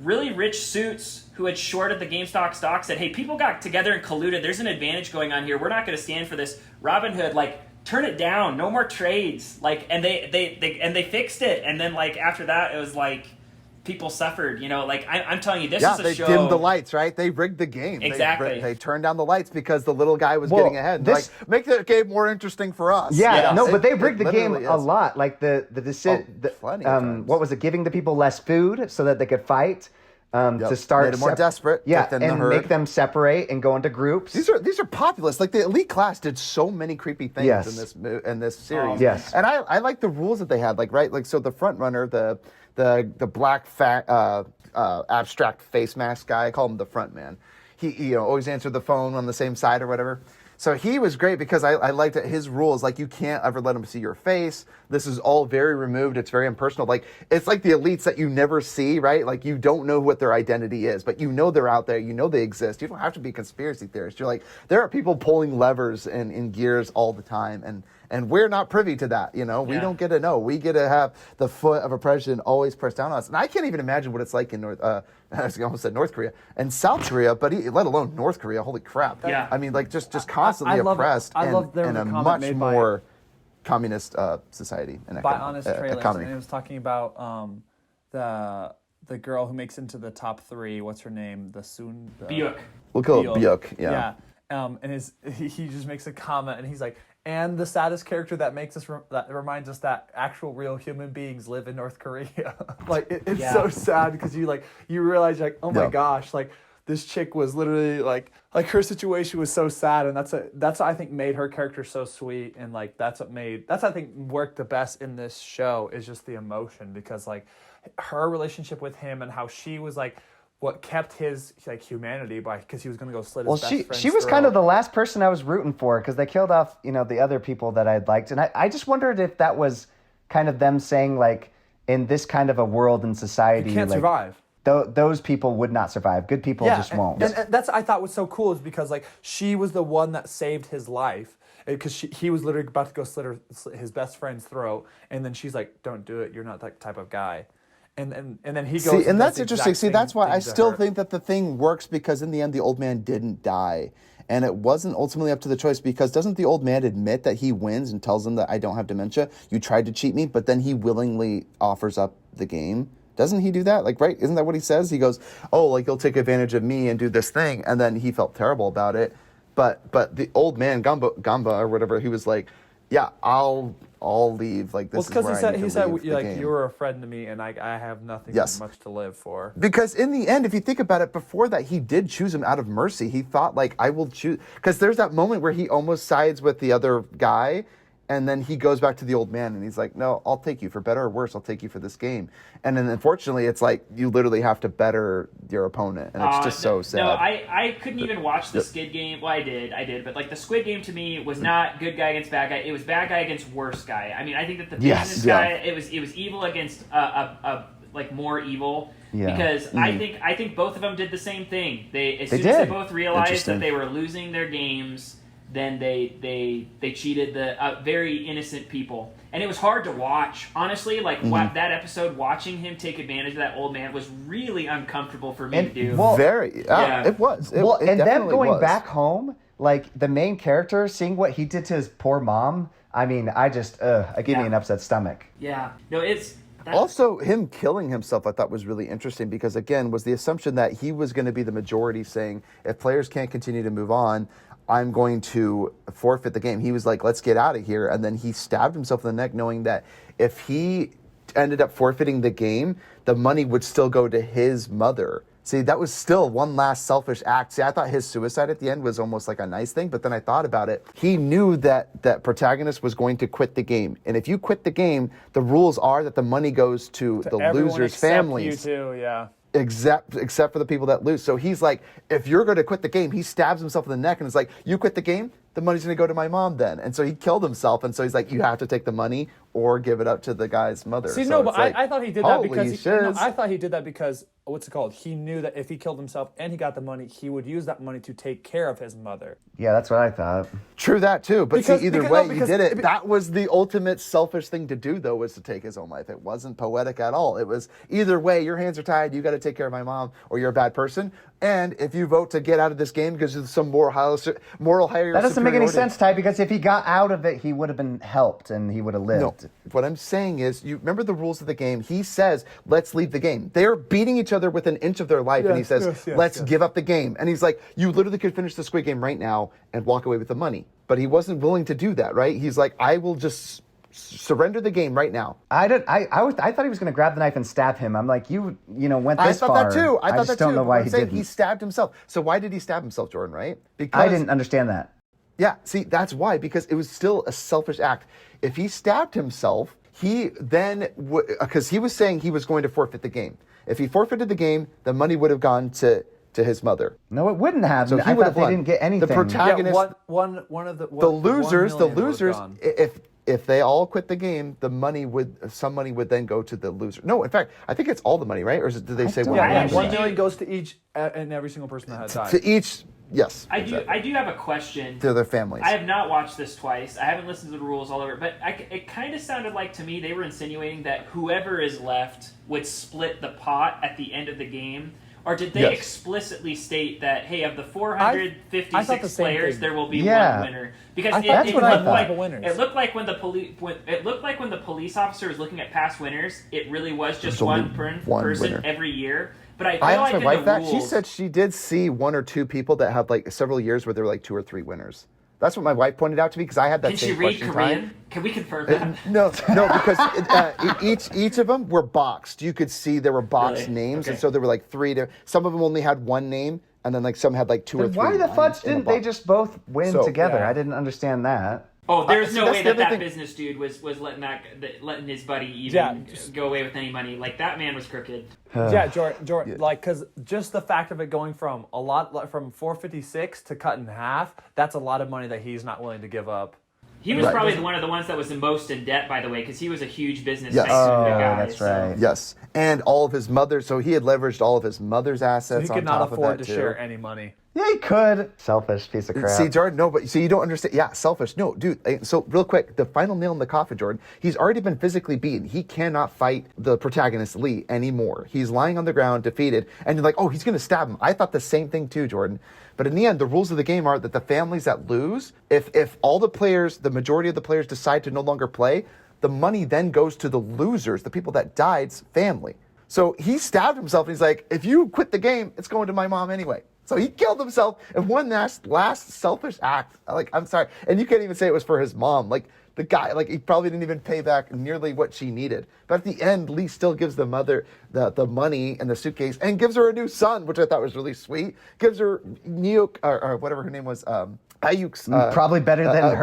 really rich suits who had shorted the GameStop stock said, hey, people got together and colluded. There's an advantage going on here. We're not going to stand for this. Robinhood, turn it down. No more trades. And they fixed it. And then after that, it was people suffered, I'm telling you, this is a show. Yeah, they dimmed the lights, right? They rigged the game. Exactly. They turned down the lights because the little guy was getting ahead. Make the game more interesting for us. Yeah, but they rigged the game a lot. Like the decision, what was it? Giving the people less food so that they could fight. To start made it more desperate. And make them separate and go into groups. These are populist. The elite class did so many creepy things in this series. Yes, and I like the rules that they had. So the front runner, the black abstract face mask guy, I call him the front man. He always answered the phone on the same side or whatever. So he was great because I liked that his rules, you can't ever let him see your face. This is all very removed. It's very impersonal. It's like the elites that you never see, right? You don't know what their identity is, but you know they're out there. You know they exist. You don't have to be a conspiracy theorist. You're there are people pulling levers and in gears all the time, and we're not privy to that. We don't get to know. We get to have the foot of oppression always pressed down on us. And I can't even imagine what it's like in I almost said North Korea and South Korea, but let alone North Korea. Holy crap! Yeah. I mean, just constantly oppressed in a much more communist society and by Honest Trailers, economy. And it was talking about the girl who makes into the top 3. What's her name? Byuk. We'll call it Byuk. Yeah. And he just makes a comment, and he's like, and the saddest character that makes us that reminds us that actual real human beings live in North Korea. It's so sad because you realize oh my gosh, this chick was literally her situation was so sad, and that's what I think made her character so sweet, and that's I think worked the best in this show is just the emotion, because her relationship with him and how she was what kept his humanity because he was going to go slit his best friend's she was throat. kind of the last person I was rooting for, because they killed off the other people that I'd liked, and I just wondered if that was kind of them saying in this kind of a world and society you can't survive. Those people would not survive. Good people just won't. And that's I thought was so cool, is because she was the one that saved his life, because he was literally about to go slit his best friend's throat, and then she's like, "Don't do it. You're not that type of guy." And then he goes. And that's interesting. See, that's why I still think that the thing works, because in the end, the old man didn't die. And it wasn't ultimately up to the choice, because doesn't the old man admit that he wins and tells him that I don't have dementia? You tried to cheat me, but then he willingly offers up the game. Doesn't he do that? Right? Isn't that what he says? He goes, oh, you'll take advantage of me and do this thing. And then he felt terrible about it. But the old man, Gamba or whatever, he was like, yeah, I'll leave. This is where he said you were a friend to me, and I have nothing much to live for. Because in the end, if you think about it, before that, he did choose him out of mercy. He thought I will choose, because there's that moment where he almost sides with the other guy, and then he goes back to the old man, and he's like, no, I'll take you for better or worse. I'll take you for this game. And then unfortunately, it's you literally have to better your opponent, and it's just so sad. No, I couldn't even watch the Squid Game. Well, I did, but the Squid Game to me was not good guy against bad guy. It was bad guy against worse guy. I mean, I think that the business guy, it was evil against like more evil. Yeah. Because I think both of them did the same thing. As soon as did. they both realized Interesting. that they were losing their games, then they cheated the very innocent people. And it was hard to watch. Honestly, like that episode, watching him take advantage of that old man was really uncomfortable for me to do. Well, Yeah. It was. It and them definitely going was. back home, like the main character, seeing what he did to his poor mom. I mean, it gave me an upset stomach. Yeah. No, Also, him killing himself, I thought was really interesting because, again, was the assumption that he was going to be the majority saying, if players can't continue to move on, I'm going to forfeit the game. He was like, let's get out of here. And then he stabbed himself in the neck knowing that if he ended up forfeiting the game, the money would still go to his mother. See, that was still one last selfish act. See, I thought his suicide at the end was almost like a nice thing, but then I thought about it. He knew that protagonist was going to quit the game. And if you quit the game, the rules are that the money goes to the Everyone losers' except families. You too, yeah. Except for the people that lose. So he's like, if you're going to quit the game, he stabs himself in the neck and is like, you quit the game, the money's going to go to my mom then. And so he killed himself. And so he's like, you have to take the money or give it up to the guy's mother. See, So no, but it's like, I thought he did that holy because shiz. I thought he did that because what's it called? He knew that if he killed himself and he got the money, he would use that money to take care of his mother. Yeah, that's what I thought. True that too, but Because- see, either because- way, no, he because- did it. That was the ultimate selfish thing to do, though, was to take his own life. It wasn't poetic at all. It was either way, your hands are tied, you got to take care of my mom, or you're a bad person. And if you vote to get out of this game because of some moral higher That doesn't make any superiority- sense, Ty, because if he got out of it, he would have been helped and he would have lived. No, what I'm saying is, you remember the rules of the game. He says, let's leave the game. They're beating each other with an inch of their life, and he says, let's give up the game. And he's like, you literally could finish the Squid Game right now and walk away with the money. But he wasn't willing to do that, right? He's like, I will just surrender the game right now. I thought he was going to grab the knife and stab him. I'm like, you went this far. I thought that too. I just don't know why I'm he saying didn't. he stabbed himself. So why did he stab himself, Jordan, right? Because I didn't understand that. Yeah, see, that's why, because it was still a selfish act. If he stabbed himself, he then because he was saying he was going to forfeit the game. If he forfeited the game, the money would have gone to his mother. No, it wouldn't have. So he I would thought have they won. didn't get anything. The protagonist, one of the the losers, 1 million would've gone. if they all quit the game, some money would then go to the loser. No, in fact, I think it's all the money, right? Or did they say don't 1 know. Yeah, million? and actually 1 million do- goes to each and every single person that had died. To each, yes. I do have a question. To their families. I have not watched this twice. I haven't listened to the rules all over, but it kind of sounded like to me they were insinuating that whoever is left would split the pot at the end of the game. Or did they Yes. explicitly state that, hey, of the I thought 456 the same players, thing. there will be Yeah. one winner? Because that's what I looked thought. like Winners. it looked like when the police officer was looking at past winners, it really was just There's only one one person winner. every year. But I feel I like asked my in wife the that. rules, She said she did see 1 or 2 people that had like several years where there were like 2 or 3 winners. That's what my wife pointed out to me because I had that can she same read question. Korean? Time. Can we confirm that? No, because each of them were boxed. You could see there were boxed Really? names, Okay. and so there were like 3 to. Some of them only had 1 name, and then like some had like 2 or Then 3. why the lines fudge in a didn't they box. just both win So, together? yeah. I didn't understand that. Oh, there's see, no that's way the that other thing. business dude was letting his buddy even Yeah. go away with any money. Like that man was crooked. Yeah, Jordan, like, because just the fact of it going from a lot, like, from 456 to cut in half, that's a lot of money that he's not willing to give up. He was Right. probably one of the ones that was the most in debt, by the way, because he was a huge business Yes. tycoon guy. that's so- right. Yes, and all of his mother. So he had leveraged all of his mother's assets. He on could not top afford of to that too. share any money. Yeah, he could. Selfish piece of crap. See, Jordan, no, but see, you don't understand. Yeah, selfish. No, dude. So, real quick, the final nail in the coffin, Jordan. He's already been physically beaten. He cannot fight the protagonist, Lee, anymore. He's lying on the ground, defeated, and you're like, oh, he's going to stab him. I thought the same thing too, Jordan. But in the end, the rules of the game are that the families that lose, if all the players, the majority of the players decide to no longer play, the money then goes to the losers, the people that died's family. So he stabbed himself, and he's like, if you quit the game, it's going to my mom anyway. So he killed himself in one last selfish act. Like, I'm sorry. And you can't even say it was for his mom. Like, the guy, like, he probably didn't even pay back nearly what she needed. But at the end, Lee still gives the mother the money and the suitcase and gives her a new son, which I thought was really sweet. Gives her Neok, or whatever her name was, Ayuk's. Probably better than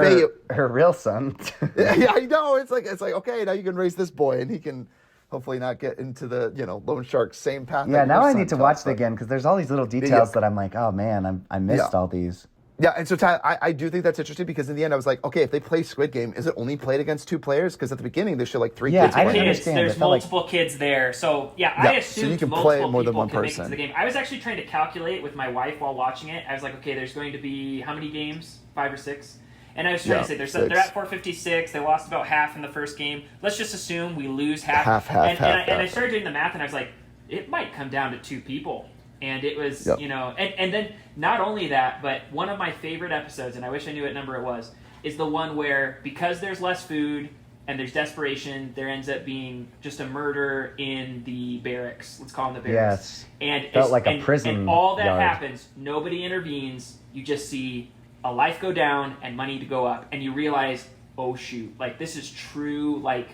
her real son. Yeah, I know. It's like, okay, now you can raise this boy, and he can hopefully not get into the, loan shark's same path. Yeah, that now your I son need to took, watch it but- again because there's all these little details that I'm like, oh man, I missed all these. Yeah, and so Ty, I do think that's interesting because in the end I was like, okay, if they play Squid Game, is it only played against 2 players? Because at the beginning they show like 3 Yeah, kids I playing. didn't Kids, understand. there's It felt like- multiple kids there, so I Yeah, so assumed you can multiple play more than people one could make it to person. the game. I was actually trying to calculate with my wife while watching it. I was like, okay, there's going to be how many games? 5 or 6? And I was trying to say, they're at 456. They lost about half in the first game. Let's just assume we lose half. And I started doing the math, and I was like, it might come down to 2 people. And it was, and then not only that, but one of my favorite episodes, and I wish I knew what number it was, is the one where because there's less food and there's desperation, there ends up being just a murder in the barracks. Let's call them the barracks. Yes. And Felt like a prison And all that yard. happens, nobody intervenes. You just see a life go down and money to go up, and you realize, oh shoot, like this is true, like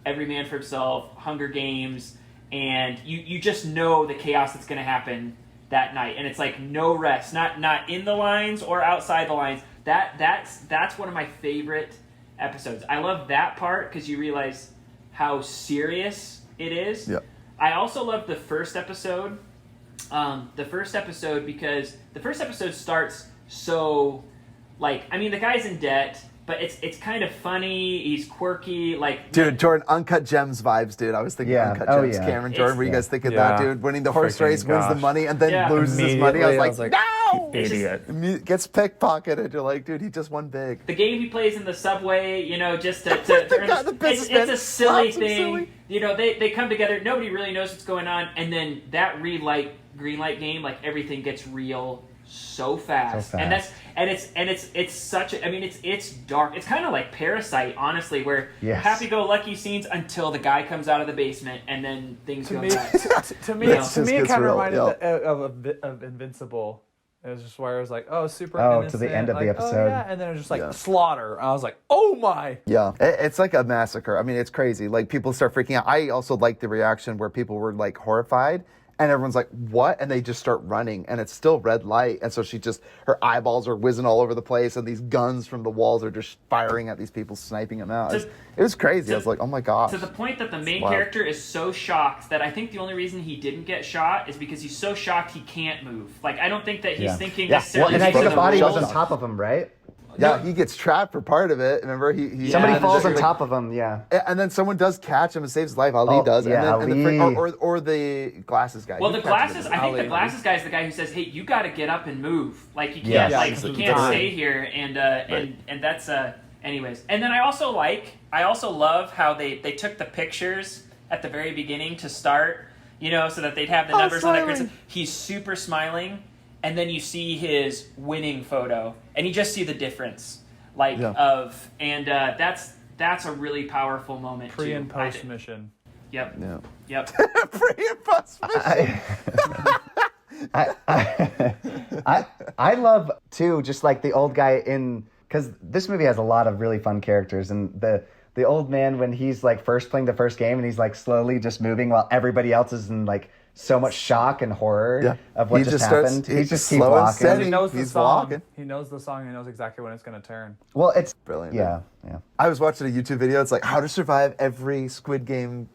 every man for himself, Hunger Games. And you just know the chaos that's going to happen that night, and it's like no rest, not in the lines or outside the lines. That's one of my favorite episodes. I love that part because you realize how serious it is. Yep. I also love the first episode. Because the first episode starts so, like, I mean, the guy's in debt. But it's kind of funny. He's quirky, like Dude, Jordan, Uncut Gems vibes, dude. I was thinking Uncut Gems. yeah. Cameron, Jordan, were you guys thinking Yeah. that, dude? Winning the horse Freaking race, wins the gosh. money, and then Yeah. loses his money. I was like, no! idiot. Gets pickpocketed. You're like, dude, he just won big. the game he plays in the subway, just to The businessman it's a silly slaps him thing. silly. They come together. Nobody really knows what's going on, and then that green light game, like everything gets real so fast. So fast. And it's such a, I mean, it's dark. It's kind of like Parasite, honestly, where Yes. happy-go-lucky scenes until the guy comes out of the basement, and then things To go me, nuts. to me, It's to just me, it gets kind of real, reminded yeah. of Invincible. It was just where I was like, oh, super Oh, innocent. to the end of the like, episode. Oh, yeah. And then it was just like Yeah. slaughter. I was like, oh my. Yeah, it's like a massacre. I mean, it's crazy. Like, people start freaking out. I also like the reaction where people were, like, horrified. And everyone's like, what? And they just start running. And it's still red light. And so her eyeballs are whizzing all over the place. And these guns from the walls are just firing at these people, sniping them out. It was crazy. I was like, oh my gosh. To the point that the main wild. character is so shocked that I think the only reason he didn't get shot is because he's so shocked he can't move. Like, I don't think that he's thinking Yeah. necessarily. And I think He's the body was on frozen. top of him, right? Yeah, he gets trapped for part of it. Remember, he Somebody and falls then, on top of him, yeah. and then someone does catch him and saves his life. Ali Oh, does, yeah, and then Ali. or the glasses guy. Well, He the catches him. glasses. I think the Ali. glasses guy is the guy who says, "Hey, you got to get up and move. Like you can't, Yes. like Yeah, you he's can't dying. stay here." And that's anyways. And then I also love how they took the pictures at the very beginning to start, so that they'd have the numbers on smiling. there. He's super smiling, and then you see his winning photo, and you just see the difference, that's a really powerful moment. Pre too. and I post did- mission. Yep. Yeah. Yep. Pre and post mission. I love too, just like the old guy because this movie has a lot of really fun characters, and the old man when he's like first playing the first game and he's like slowly just moving while everybody else is in like so much shock and horror of what He just starts- happened. he's He just keep slow and walking. steady. He knows the He's song. walking. He knows the song. He knows exactly when it's going to turn. Well, it's Brilliant. yeah. I was watching a YouTube video. It's like how to survive every Squid Game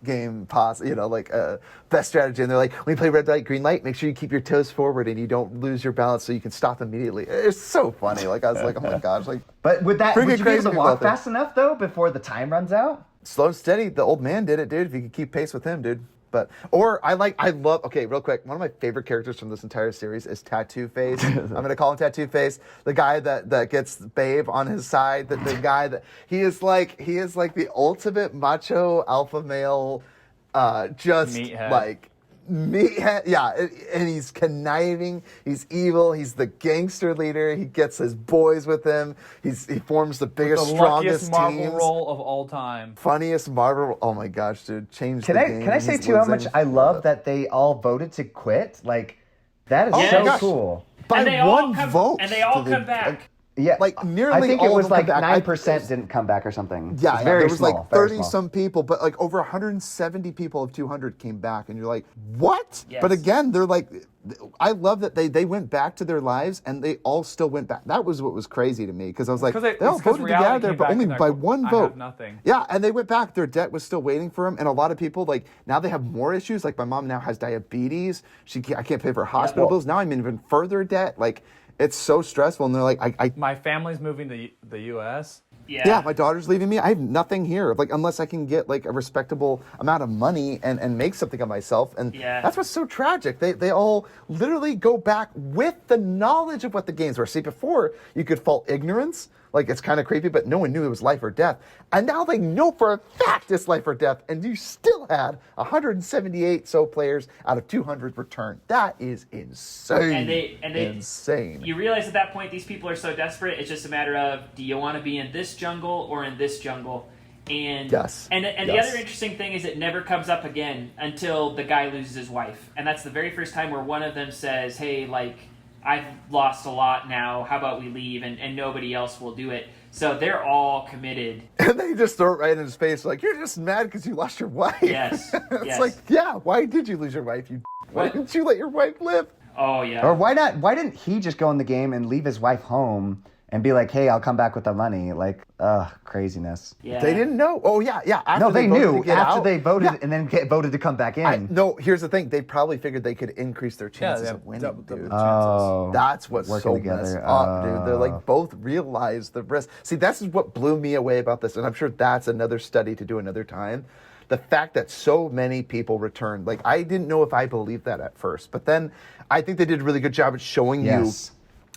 best strategy. And they're like, when you play red light, green light, make sure you keep your toes forward and you don't lose your balance so you can stop immediately. It's so funny. Like I was like, oh my gosh, like But would Freaking you be crazy able to people walk out there. fast enough though before the time runs out? slow and steady. The old man did it, dude. If you could keep pace with him, dude. Okay, real quick. One of my favorite characters from this entire series is Tattoo Face. I'm gonna call him Tattoo Face. The guy that gets Babe on his side. The guy that he is like the ultimate macho alpha male. Just Meathead. like meathead. Yeah, and he's conniving. He's evil. He's the gangster leader. He gets his boys with him. He forms the biggest, The strongest luckiest Marvel teams. role of all time. Funniest Marvel. Oh my gosh, dude! Change Can the I game. can I say He's too how much losing. I love that they all voted to quit? Like that is Oh my so gosh. cool. By And they all one come- vote. and they all to the- come back. Yeah, Like, nearly I think all it of was them come like back. 9% didn't come back or something. Yeah, It's yeah, very there was small, like very 30 small. some people, but like over 170 people of 200 came back, and you're like, what? Yes. But again, they're like, I love that they went back to their lives and they all still went back. That was what was crazy to me because I was like, they all voted to get out of there, but only by one I vote. have nothing. Yeah, and they went back. Their debt was still waiting for them, and a lot of people like now they have more issues. Like my mom now has diabetes. I can't pay for hospital bills. Now I'm in even further debt. Like It's so stressful, and they're like, I My family's moving to the U.S. yeah, my daughter's leaving me. I have nothing here. Like, unless I can get like a respectable amount of money and make something of myself. And that's what's so tragic. They all literally go back with the knowledge of what the games were. See, before you could fault ignorance. Like, it's kind of creepy, but no one knew it was life or death. And now they know for a fact it's life or death. And you still had 178 so players out of 200 return. That is insane. And they insane. You realize at that point these people are so desperate. It's just a matter of, do you want to be in this jungle or in this jungle? And yes. And the other interesting thing is it never comes up again until the guy loses his wife. And that's the very first time where one of them says, hey, like, I've lost a lot now. How about we leave? And nobody else will do it. So they're all committed. And they just throw it right in his face, like, you're just mad because you lost your wife. Yes. It's like, yeah, why did you lose your wife? Why didn't you let your wife live? Oh, yeah. Or why not? Why didn't he just go in the game and leave his wife home and be like, hey, I'll come back with the money? Like, craziness. Yeah. They didn't know. Oh, yeah. No, they knew after after they voted and then voted to come back in. No, here's the thing. They probably figured they could increase their chances of winning, dude. Oh, That's what's so messed up, dude. They're like, both realize the risk. See, that's what blew me away about this, and I'm sure that's another study to do another time. The fact that so many people returned. Like, I didn't know if I believed that at first, but then I think they did a really good job at showing you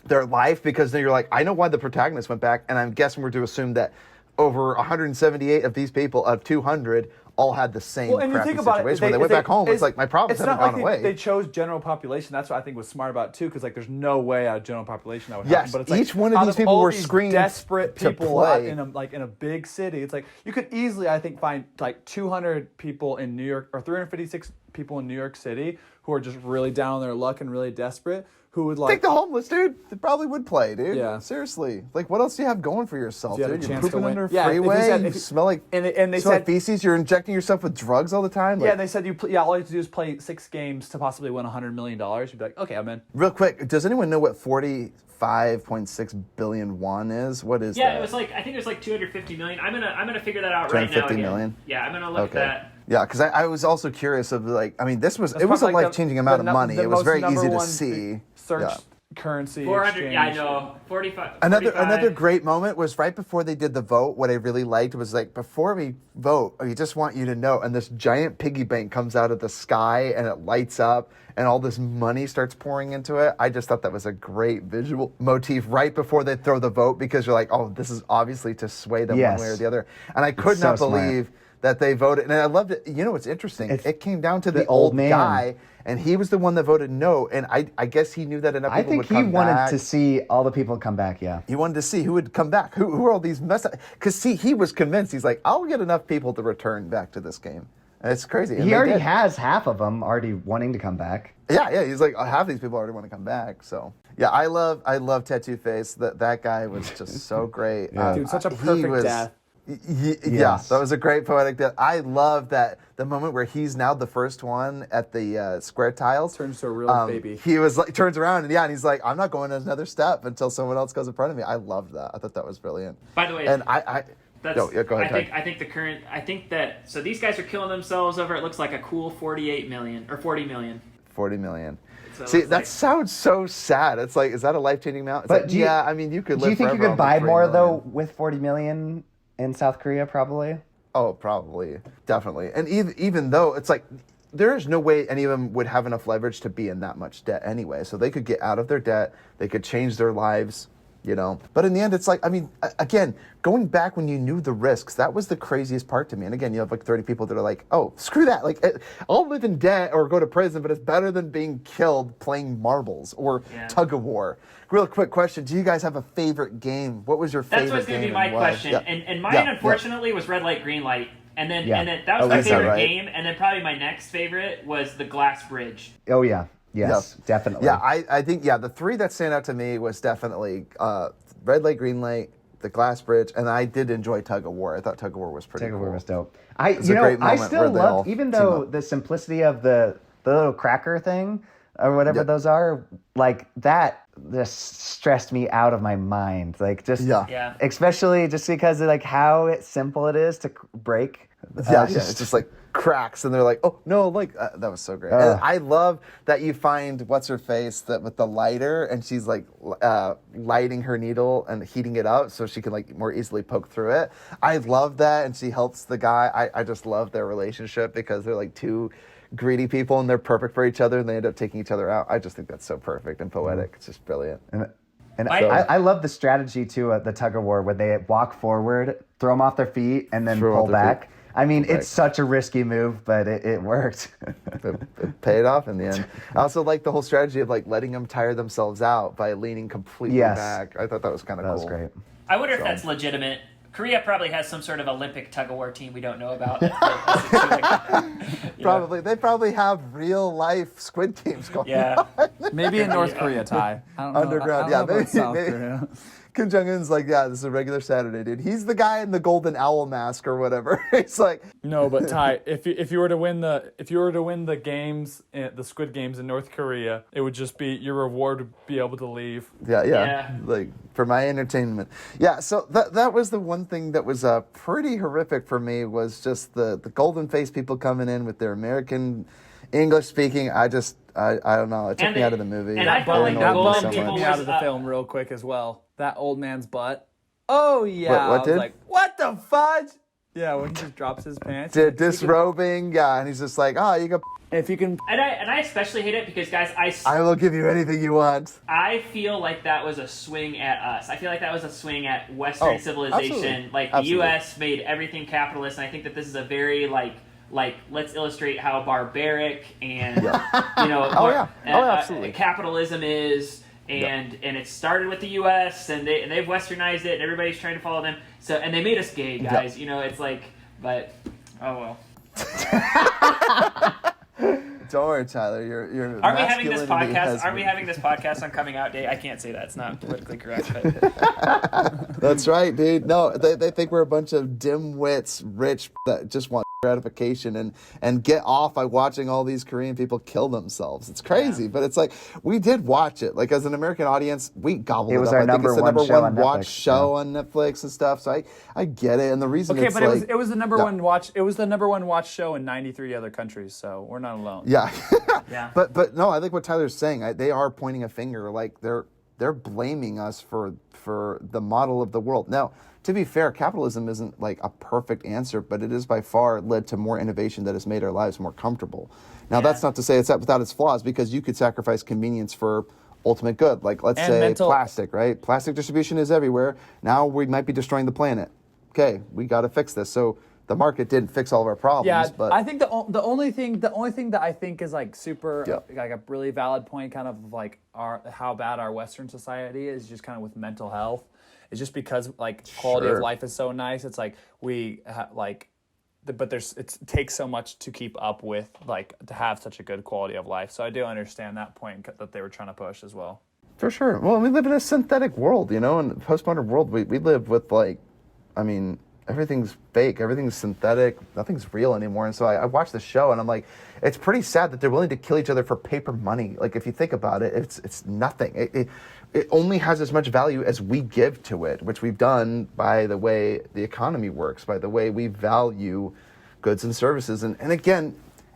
their life, because then you're like, I know why the protagonist went back, and I'm guessing we're to assume that over 178 of these people, of 200, all had the same crappy situation. When they went back home, it's like, my problems haven't gone away. They chose general population. That's what I think was smart about it, too, because like, there's no way out of general population that would happen. But it's like, each one of these people were screened desperate to people play. in a big city. It's like, you could easily, I think, find like 200 people in New York, or 356 people in New York City who are just really down on their luck and really desperate, who would like... Take the homeless, dude. They probably would play, dude. Yeah. Seriously. Like, what else do you have going for yourself, You had a dude? You're chance to pooping win. under a Yeah, freeway. if You smell like, and they smell like said feces. You're injecting yourself with drugs all the time. Like, yeah, and they said all you have to do is play 6 games to possibly win $100 million. You'd be like, okay, I'm in. real quick, does anyone know what 45.6 billion won is? What is that? Yeah, I think it was like 250 million. I'm gonna figure that out right now. 250 again. million? Yeah, I'm gonna look at that. Yeah, because I was also curious of, like, I mean, it was a probably like life-changing amount of money. It was very easy to see. Search currency 400. exchange. Yeah, I know. 45. Another great moment was right before they did the vote. What I really liked was, like, before we vote, we just want you to know, and this giant piggy bank comes out of the sky and it lights up and all this money starts pouring into it. I just thought that was a great visual motif right before they throw the vote, because you're like, oh, this is obviously to sway them one way or the other. And I could not believe that they voted. And I loved it. You know what's interesting? It came down to the old guy, and he was the one that voted no. And I guess he knew that enough people would come back. I think he wanted to see all the people come back, yeah. He wanted to see who would come back. Who are all these mess up? Because, see, he was convinced. He's like, I'll get enough people to return back to this game. And it's crazy. And he already has half of them already wanting to come back. Yeah. He's like, half these people already want to come back. So, yeah, I love Tattoo Face. That guy was just so great. Dude, such a perfect death. Yeah, that was a great poetic death. I love that the moment where he's now the first one at the square tiles. Turns to a real baby. He was like, turns around and he's like, I'm not going another step until someone else goes in front of me. I loved that. I thought that was brilliant. By the way, and go ahead. I think that so these guys are killing themselves over. It looks like a cool 48 million or 40 million. 40 million. So see, that sounds so sad. It's like, is that a life-changing amount? It's but like, I mean, you could live. Do you think you forever could buy on more 40 though million. with 40 million in South Korea? Probably. Oh, probably, definitely. And even though it's like, there's no way any of them would have enough leverage to be in that much debt anyway. So they could get out of their debt. They could change their lives. You know, but in the end, it's like, I mean, again, going back when you knew the risks, that was the craziest part to me. And again, you have like 30 people that are like, oh, screw that. Like, I'll live in debt or go to prison, but it's better than being killed playing marbles or tug of war. Real quick question. Do you guys have a favorite game? What was your favorite game? That's what's going to be my question. Yeah. And mine, unfortunately, was red light, green light. And then that was my favorite game. And then probably my next favorite was the glass bridge. Oh, yeah. Yes, definitely. Yeah, I think, the three that stand out to me was definitely Red Light, Green Light, the Glass Bridge, and I did enjoy Tug of War. I thought Tug of War was pretty cool. Tug of War was dope. I still love, even though the simplicity of the little cracker thing, or whatever those are, like that just stressed me out of my mind. Like just Yeah. especially just because of like how simple it is to break. It's just like cracks, and they're like, oh no, like that was so great. And I love that you find what's her face that with the lighter, and she's like lighting her needle and heating it up so she can like more easily poke through it. I love that, and she helps the guy. I just love their relationship because they're like two greedy people and they're perfect for each other, and they end up taking each other out. I just think that's so perfect and poetic. It's just brilliant. And I love the strategy too, the tug of war, where they walk forward, throw them off their feet, and then pull back. I mean, it's such a risky move, but it worked. It paid off in the end. I also like the whole strategy of like letting them tire themselves out by leaning completely back. I thought that was kind of cool. That was great. I wonder if that's legitimate. Korea probably has some sort of Olympic tug-of-war team we don't know about. Probably. They probably have real-life Squid Games going on. Maybe in North Korea, Ty. I don't know. Underground, I don't know about South maybe. Korea. Kim Jong-un's like, yeah, this is a regular Saturday, dude. He's the guy in the golden owl mask or whatever. It's like No, but Ty, if you were to win the games, the Squid Games in North Korea, it would just be your reward to be able to leave. Yeah. Like for my entertainment. Yeah, so that was the one thing that was pretty horrific for me was just the golden face people coming in with their American English speaking. I don't know. It took me out of the movie. And I felt like the golden people Took me was out of the film real quick as well. That old man's butt. Oh yeah. What I did? was like, what the fudge? Yeah, when he just drops his pants. Disrobing, and he's just like, oh, you go. If you can. And I especially hate it because, guys, I will give you anything you want. I feel like that was a swing at us. I feel like that was a swing at Western civilization. Absolutely. Like the U.S. made everything capitalist, and I think that this is a very like let's illustrate how barbaric and absolutely. capitalism is. And it started with the U.S. and they've westernized it, and everybody's trying to follow them. So and they made us gay, guys. You know, it's like, but oh well. Don't worry, Tyler. Your Aren't we having this masculinity podcast? has Aren't we been- having this podcast on coming out day? I can't say that; it's not politically correct. But That's right, dude. No, they think we're a bunch of dim-wits, rich that just want gratification and get off by watching all these Korean people kill themselves. It's crazy, but it's like we did watch it. Like as an American audience, we gobbled it was up. our I think it's the number number one show one on watch Netflix, show on Netflix and stuff. So I get it. And the reason Okay, it's but like, it was the number one watch. It was the number one watch show in 93 other countries, so we're not alone. yeah. yeah. But no, I think what Tyler's saying, they are pointing a finger. Like they're blaming us for the model of the world. Now, to be fair, capitalism isn't like a perfect answer, but it is by far led to more innovation that has made our lives more comfortable. Now, that's not to say it's without its flaws, because you could sacrifice convenience for ultimate good. Like, let's say plastic, right? Plastic distribution is everywhere. Now we might be destroying the planet. Okay, we got to fix this. So the market didn't fix all of our problems. Yeah, but I think the only thing that I think is like super like a really valid point, kind of like how bad our Western society is, just kind of with mental health. It's just because like quality of life is so nice. It's like but it takes so much to keep up with, like to have such a good quality of life. So I do understand that point that they were trying to push as well. For sure. Well, we live in a synthetic world, in the postmodern world. We live with everything's fake, everything's synthetic, nothing's real anymore. And so I watched the show and I'm like, it's pretty sad that they're willing to kill each other for paper money. Like if you think about it, it's nothing. It only has as much value as we give to it, which we've done by the way the economy works, by the way we value goods and services. And again,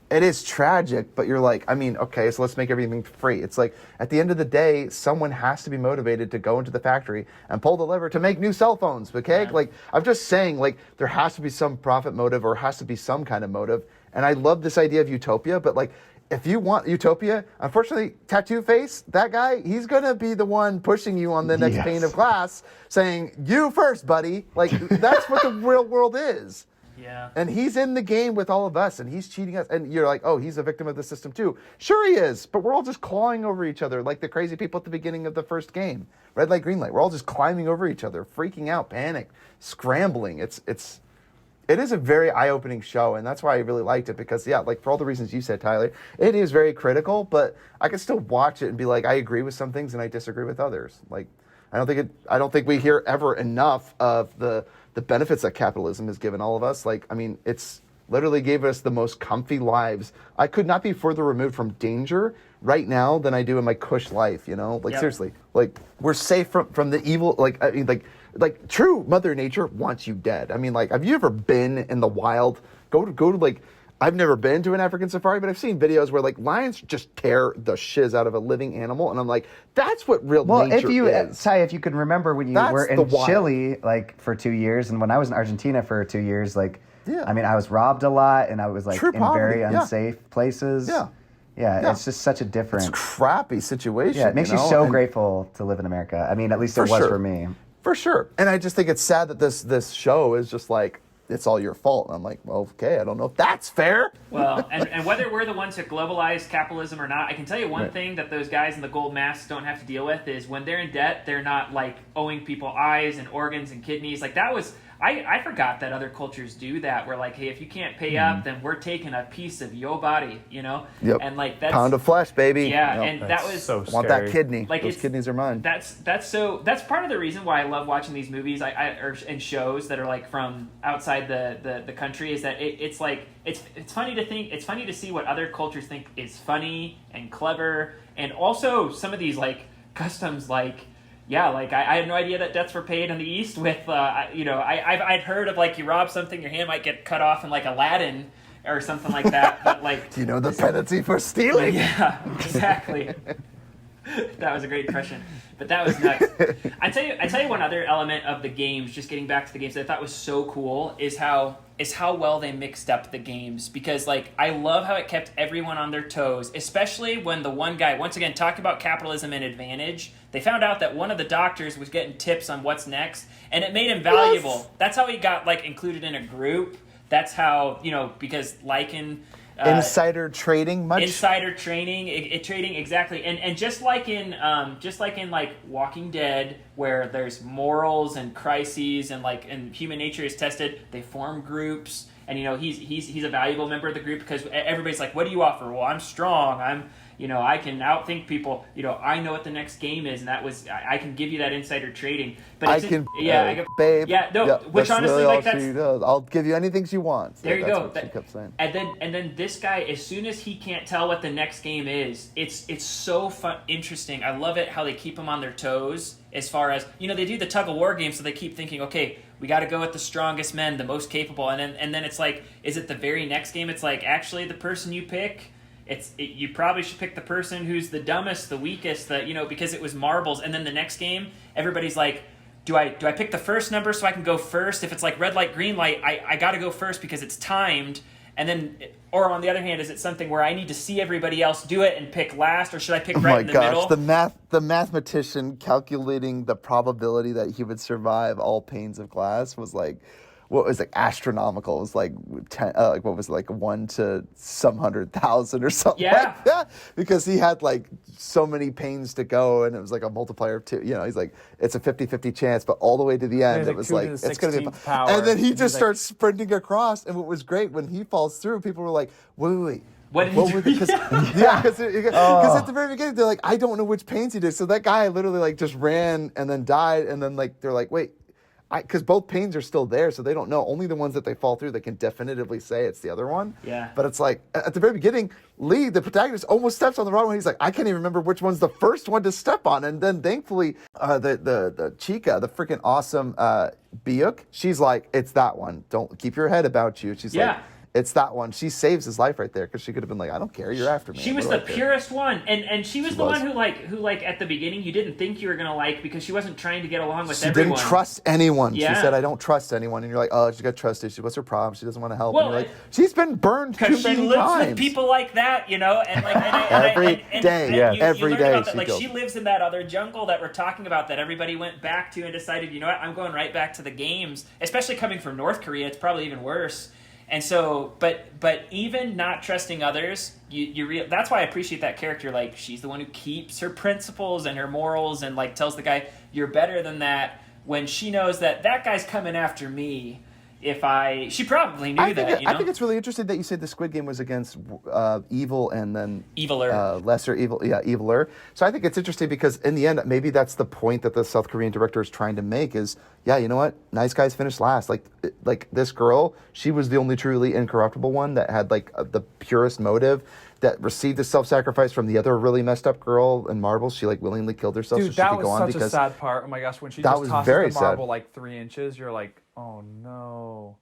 it is tragic, but you're like, okay, so let's make everything free. It's like, at the end of the day, someone has to be motivated to go into the factory and pull the lever to make new cell phones, okay? Yeah. Like, I'm just saying, like, there has to be some profit motive or has to be some kind of motive. And I love this idea of utopia, but like, if you want utopia, unfortunately, Tattoo Face, that guy, he's going to be the one pushing you on the next pane of glass, saying, you first, buddy. Like, that's what the real world is. Yeah. And he's in the game with all of us, and he's cheating us. And you're like, oh, he's a victim of the system too. Sure he is, but we're all just clawing over each other like the crazy people at the beginning of the first game. Red light, green light. We're all just climbing over each other, freaking out, panic, scrambling. It is a very eye-opening show, and that's why I really liked it, because, like for all the reasons you said, Tyler, it is very critical, but I can still watch it and be like, I agree with some things and I disagree with others. Like, I don't think we hear ever enough of the benefits that capitalism has given all of us. Like, it's literally gave us the most comfy lives. I could not be further removed from danger right now than I do in my cush life, Like, seriously. Like we're safe from the evil. Like I mean, like true Mother Nature wants you dead. I mean, like have you ever been in the wild? Go to like. I've never been to an African safari, but I've seen videos where like lions just tear the shiz out of a living animal, and I'm like, that's what real nature is. Ty, if you can remember when you were in Chile like for 2 years, and when I was in Argentina for 2 years, like, I mean, I was robbed a lot, and I was like very unsafe places. Yeah, it's just such a different, it's a crappy situation. Yeah, it makes you so grateful to live in America. I mean, at least it was for me. For sure, and I just think it's sad that this show is just like, it's all your fault. And I'm like, well, okay, I don't know if that's fair. Well, and whether we're the ones who globalize capitalism or not, I can tell you one thing that those guys in the gold masks don't have to deal with is when they're in debt, they're not like owing people eyes and organs and kidneys. Like that was, I forgot that other cultures do that. We're like, hey, if you can't pay up, then we're taking a piece of your body, you know? Yep. And like that's pound of flesh, baby. Yeah, and that was so scary. Want that kidney? Like those kidneys are mine. That's part of the reason why I love watching these movies and shows that are like from outside the country is that it's like it's funny to think, it's funny to see what other cultures think is funny and clever, and also some of these like customs like. Yeah, like I had no idea that debts were paid in the East with, I'd heard of like you rob something, your hand might get cut off in like Aladdin or something like that. But like, do you know the penalty for stealing? Yeah, exactly. That was a great impression, but that was nuts. I tell you one other element of the games. Just getting back to the games that I thought was so cool is how well they mixed up the games, because like I love how it kept everyone on their toes, especially when the one guy, once again talking about capitalism and advantage, they found out that one of the doctors was getting tips on what's next, and it made him valuable. Yes. That's how he got like included in a group. That's how, because Lycan insider trading much? Insider trading, trading exactly, and just like in like Walking Dead, where there's morals and crises and human nature is tested, they form groups, and he's a valuable member of the group because everybody's like, what do you offer? Well, I'm strong. I can outthink people. I know what the next game is, and I can give you that insider trading. But I can, babe. Yeah, no, which honestly, like that's. I'll give you anything she wants. There you go. What she kept saying. And then this guy, as soon as he can't tell what the next game is, it's so interesting. I love it how they keep him on their toes. As far as they do the tug of war game, so they keep thinking, okay, we got to go with the strongest men, the most capable, and then it's like, is it the very next game? It's like, actually, the person you pick. You probably should pick the person who's the dumbest, the weakest, because it was marbles. And then the next game, everybody's like, do I pick the first number so I can go first? If it's like red light, green light, I got to go first because it's timed. And then, or on the other hand, is it something where I need to see everybody else do it and pick last, or should I pick right in the middle? The mathematician calculating the probability that he would survive all panes of glass was like, what was like astronomical? It was like 10, what was it, like 1 to some 100,000 or something like that, because he had like so many panes to go, and it was like a multiplier of 2. He's like, it's a 50-50 chance, but all the way to the end, it was like, it's going to be power. And then he just starts sprinting across, and what was great, when he falls through, people were like, wait. What did he do? Because at the very beginning, they're like, I don't know which panes he did. So that guy literally like just ran and then died, and then like they're like, wait. Because both panes are still there, so they don't know. Only the ones that they fall through, they can definitively say it's the other one. Yeah. But it's like, at the very beginning, Lee, the protagonist, almost steps on the wrong one. He's like, I can't even remember which one's the first one to step on. And then thankfully, the chica, the freaking awesome Byung, she's like, it's that one. Don't keep your head about you. She's like, it's that one. She saves his life right there, because she could have been like, I don't care, you're after me. She was the purest one, and she was the one who at the beginning you didn't think you were gonna like, because she wasn't trying to get along with everyone. She didn't trust anyone. Yeah. She said, I don't trust anyone, and you're like, oh, she's got trust issues. What's her problem? She doesn't want to help. Well, and you're like, she's been burned too many times. Because she lives with people like that, and like every day. She lives in that other jungle that we're talking about, that everybody went back to and decided, you know what, I'm going right back to the games. Especially coming from North Korea, it's probably even worse. And so, but even not trusting others, that's why I appreciate that character. Like, she's the one who keeps her principles and her morals, and like tells the guy, "You're better than that." When she knows that guy's coming after me, she probably knew that. I think it's really interesting that you said the Squid Game was against evil and then eviler, lesser evil, eviler. So I think it's interesting because in the end, maybe that's the point that the South Korean director is trying to make is, you know what? Nice guys finish last. Like this girl, she was the only truly incorruptible one that had like the purest motive. that received the self-sacrifice from the other really messed up girl in marbles. She like willingly killed herself so Dude, she that could go was on such a because sad part. Oh my gosh, when she that just was tosses very the marble sad. like 3 inches, you're like, oh no.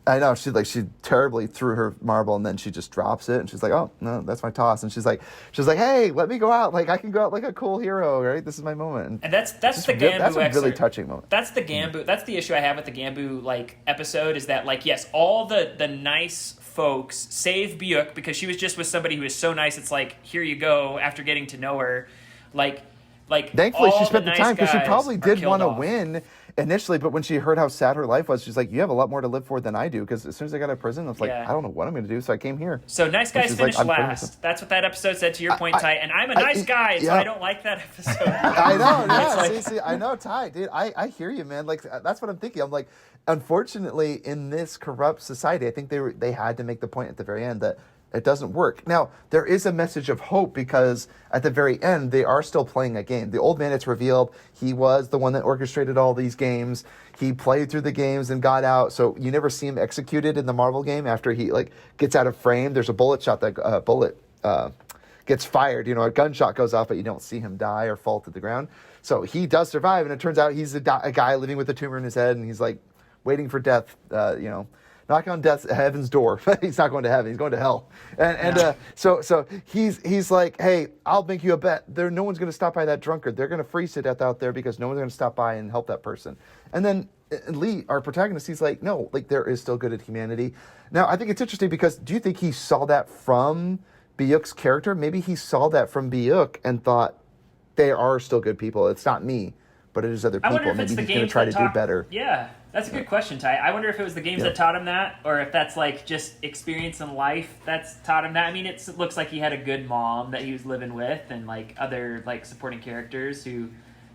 I know she terribly threw her marble and then she just drops it and she's like, oh no, that's my toss. And she's like, hey, let me go out. Like I can go out like a cool hero, right? This is my moment. And that's the Gambu That's a really excerpt. touching moment. That's the Gambu. That's the issue I have with the Gambu like episode is that like yes, all the nice folks save Byuk because she was just with somebody who is so nice. It's like here you go after getting to know her, like. Thankfully, all she spent the nice time because she guys probably are did killed want to off. win initially, but when she heard how sad her life was, she's like, "You have a lot more to live for than I do." Because as soon as I got out of prison, I was like, Yeah. "I don't know what I'm going to do," so I came here. So nice guys she's like, finish I'm putting last. this- That's what that episode said. To your point, Ty, and I'm a nice guy, so yeah. I don't like that episode. I know, yeah. It's like- see, I know, Ty, dude. I hear you, man. Like that's what I'm thinking. I'm like, unfortunately, in this corrupt society, I think they had to make the point at the very end that it doesn't work. Now, there is a message of hope because at the very end, they are still playing a game. The old man, it's revealed, he was the one that orchestrated all these games. He played through the games and got out. So you never see him executed in the Marvel game after he like gets out of frame. There's a bullet shot that gets fired. You know, a gunshot goes off, but you don't see him die or fall to the ground. So he does survive, and it turns out he's a guy living with a tumor in his head, and he's like waiting for death. Knocking on heaven's door. He's not going to heaven. He's going to hell. So he's like, hey, I'll make you a bet. No one's going to stop by that drunkard. They're going to freeze to death out there because no one's going to stop by and help that person. And then Lee, our protagonist, he's like, no, like there is still good at humanity. Now, I think it's interesting because do you think he saw that from Byuk's character? Maybe he saw that from Byuk and thought they are still good people. It's not me, but it is other I people. wonder if Maybe it's the he's going games to try that to do taught. better. Yeah, that's a good question, Ty. I wonder if it was the games that taught him that, or if that's like just experience in life that's taught him that. I mean, it looks like he had a good mom that he was living with, and like other like supporting characters who.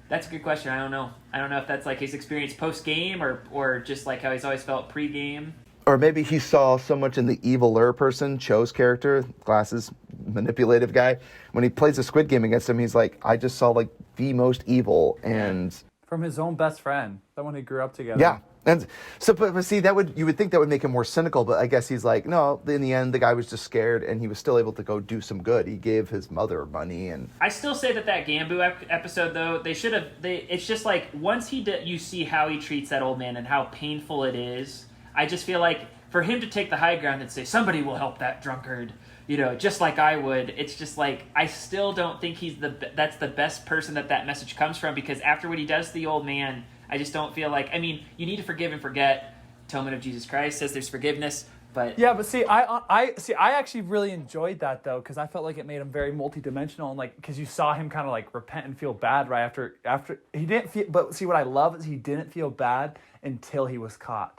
That's a good question. I don't know. I don't know if that's like his experience post game or just like how he's always felt pre game. Or maybe he saw so much in the eviler person, Cho's character, glasses, manipulative guy. When he plays a Squid Game against him, he's like, I just saw like the most evil and From his own best friend, someone he grew up together. yeah. And so, but see, you would think that would make him more cynical, but I guess he's like, no, in the end, the guy was just scared and he was still able to go do some good. He gave his mother money and. I still say that Gambu episode though they should have. It's just like once you see how he treats that old man and how painful it is. I just feel like for him to take the high ground and say somebody will help that drunkard, just like I would. It's just like I still don't think that's the best person that message comes from because after what he does to the old man. I just don't feel like. I mean, you need to forgive and forget. Atonement of Jesus Christ says there's forgiveness, but Yeah, but see, I actually really enjoyed that though because I felt like it made him very multidimensional and like because you saw him kind of like repent and feel bad right after he didn't feel. But see, what I love is he didn't feel bad until he was caught.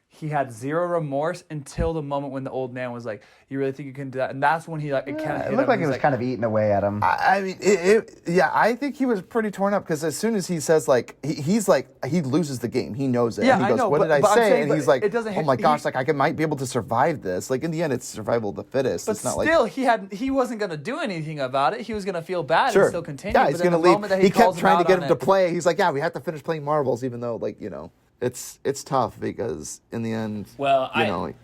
He had zero remorse until the moment when the old man was like, "You really think you can do that?" And that's when he like it kind of It looked like it was kind of eating away at him. I mean, I think he was pretty torn up because as soon as he says like he's like he loses the game, he knows it. Yeah, and he I goes, know, "What but did I I'm say?" saying, And but he's like, it doesn't "Oh hit- my gosh, he- like I might be able to survive this." Like in the end, it's survival of the fittest. But it's not still, like he wasn't going to do anything about it. He was going to feel bad sure, and still continue. yeah, but he's then gonna the leave. moment that He calls kept trying to out get on him to it- play. He's like, "Yeah, we have to finish playing marbles," even though like it's tough because in the end, well, like,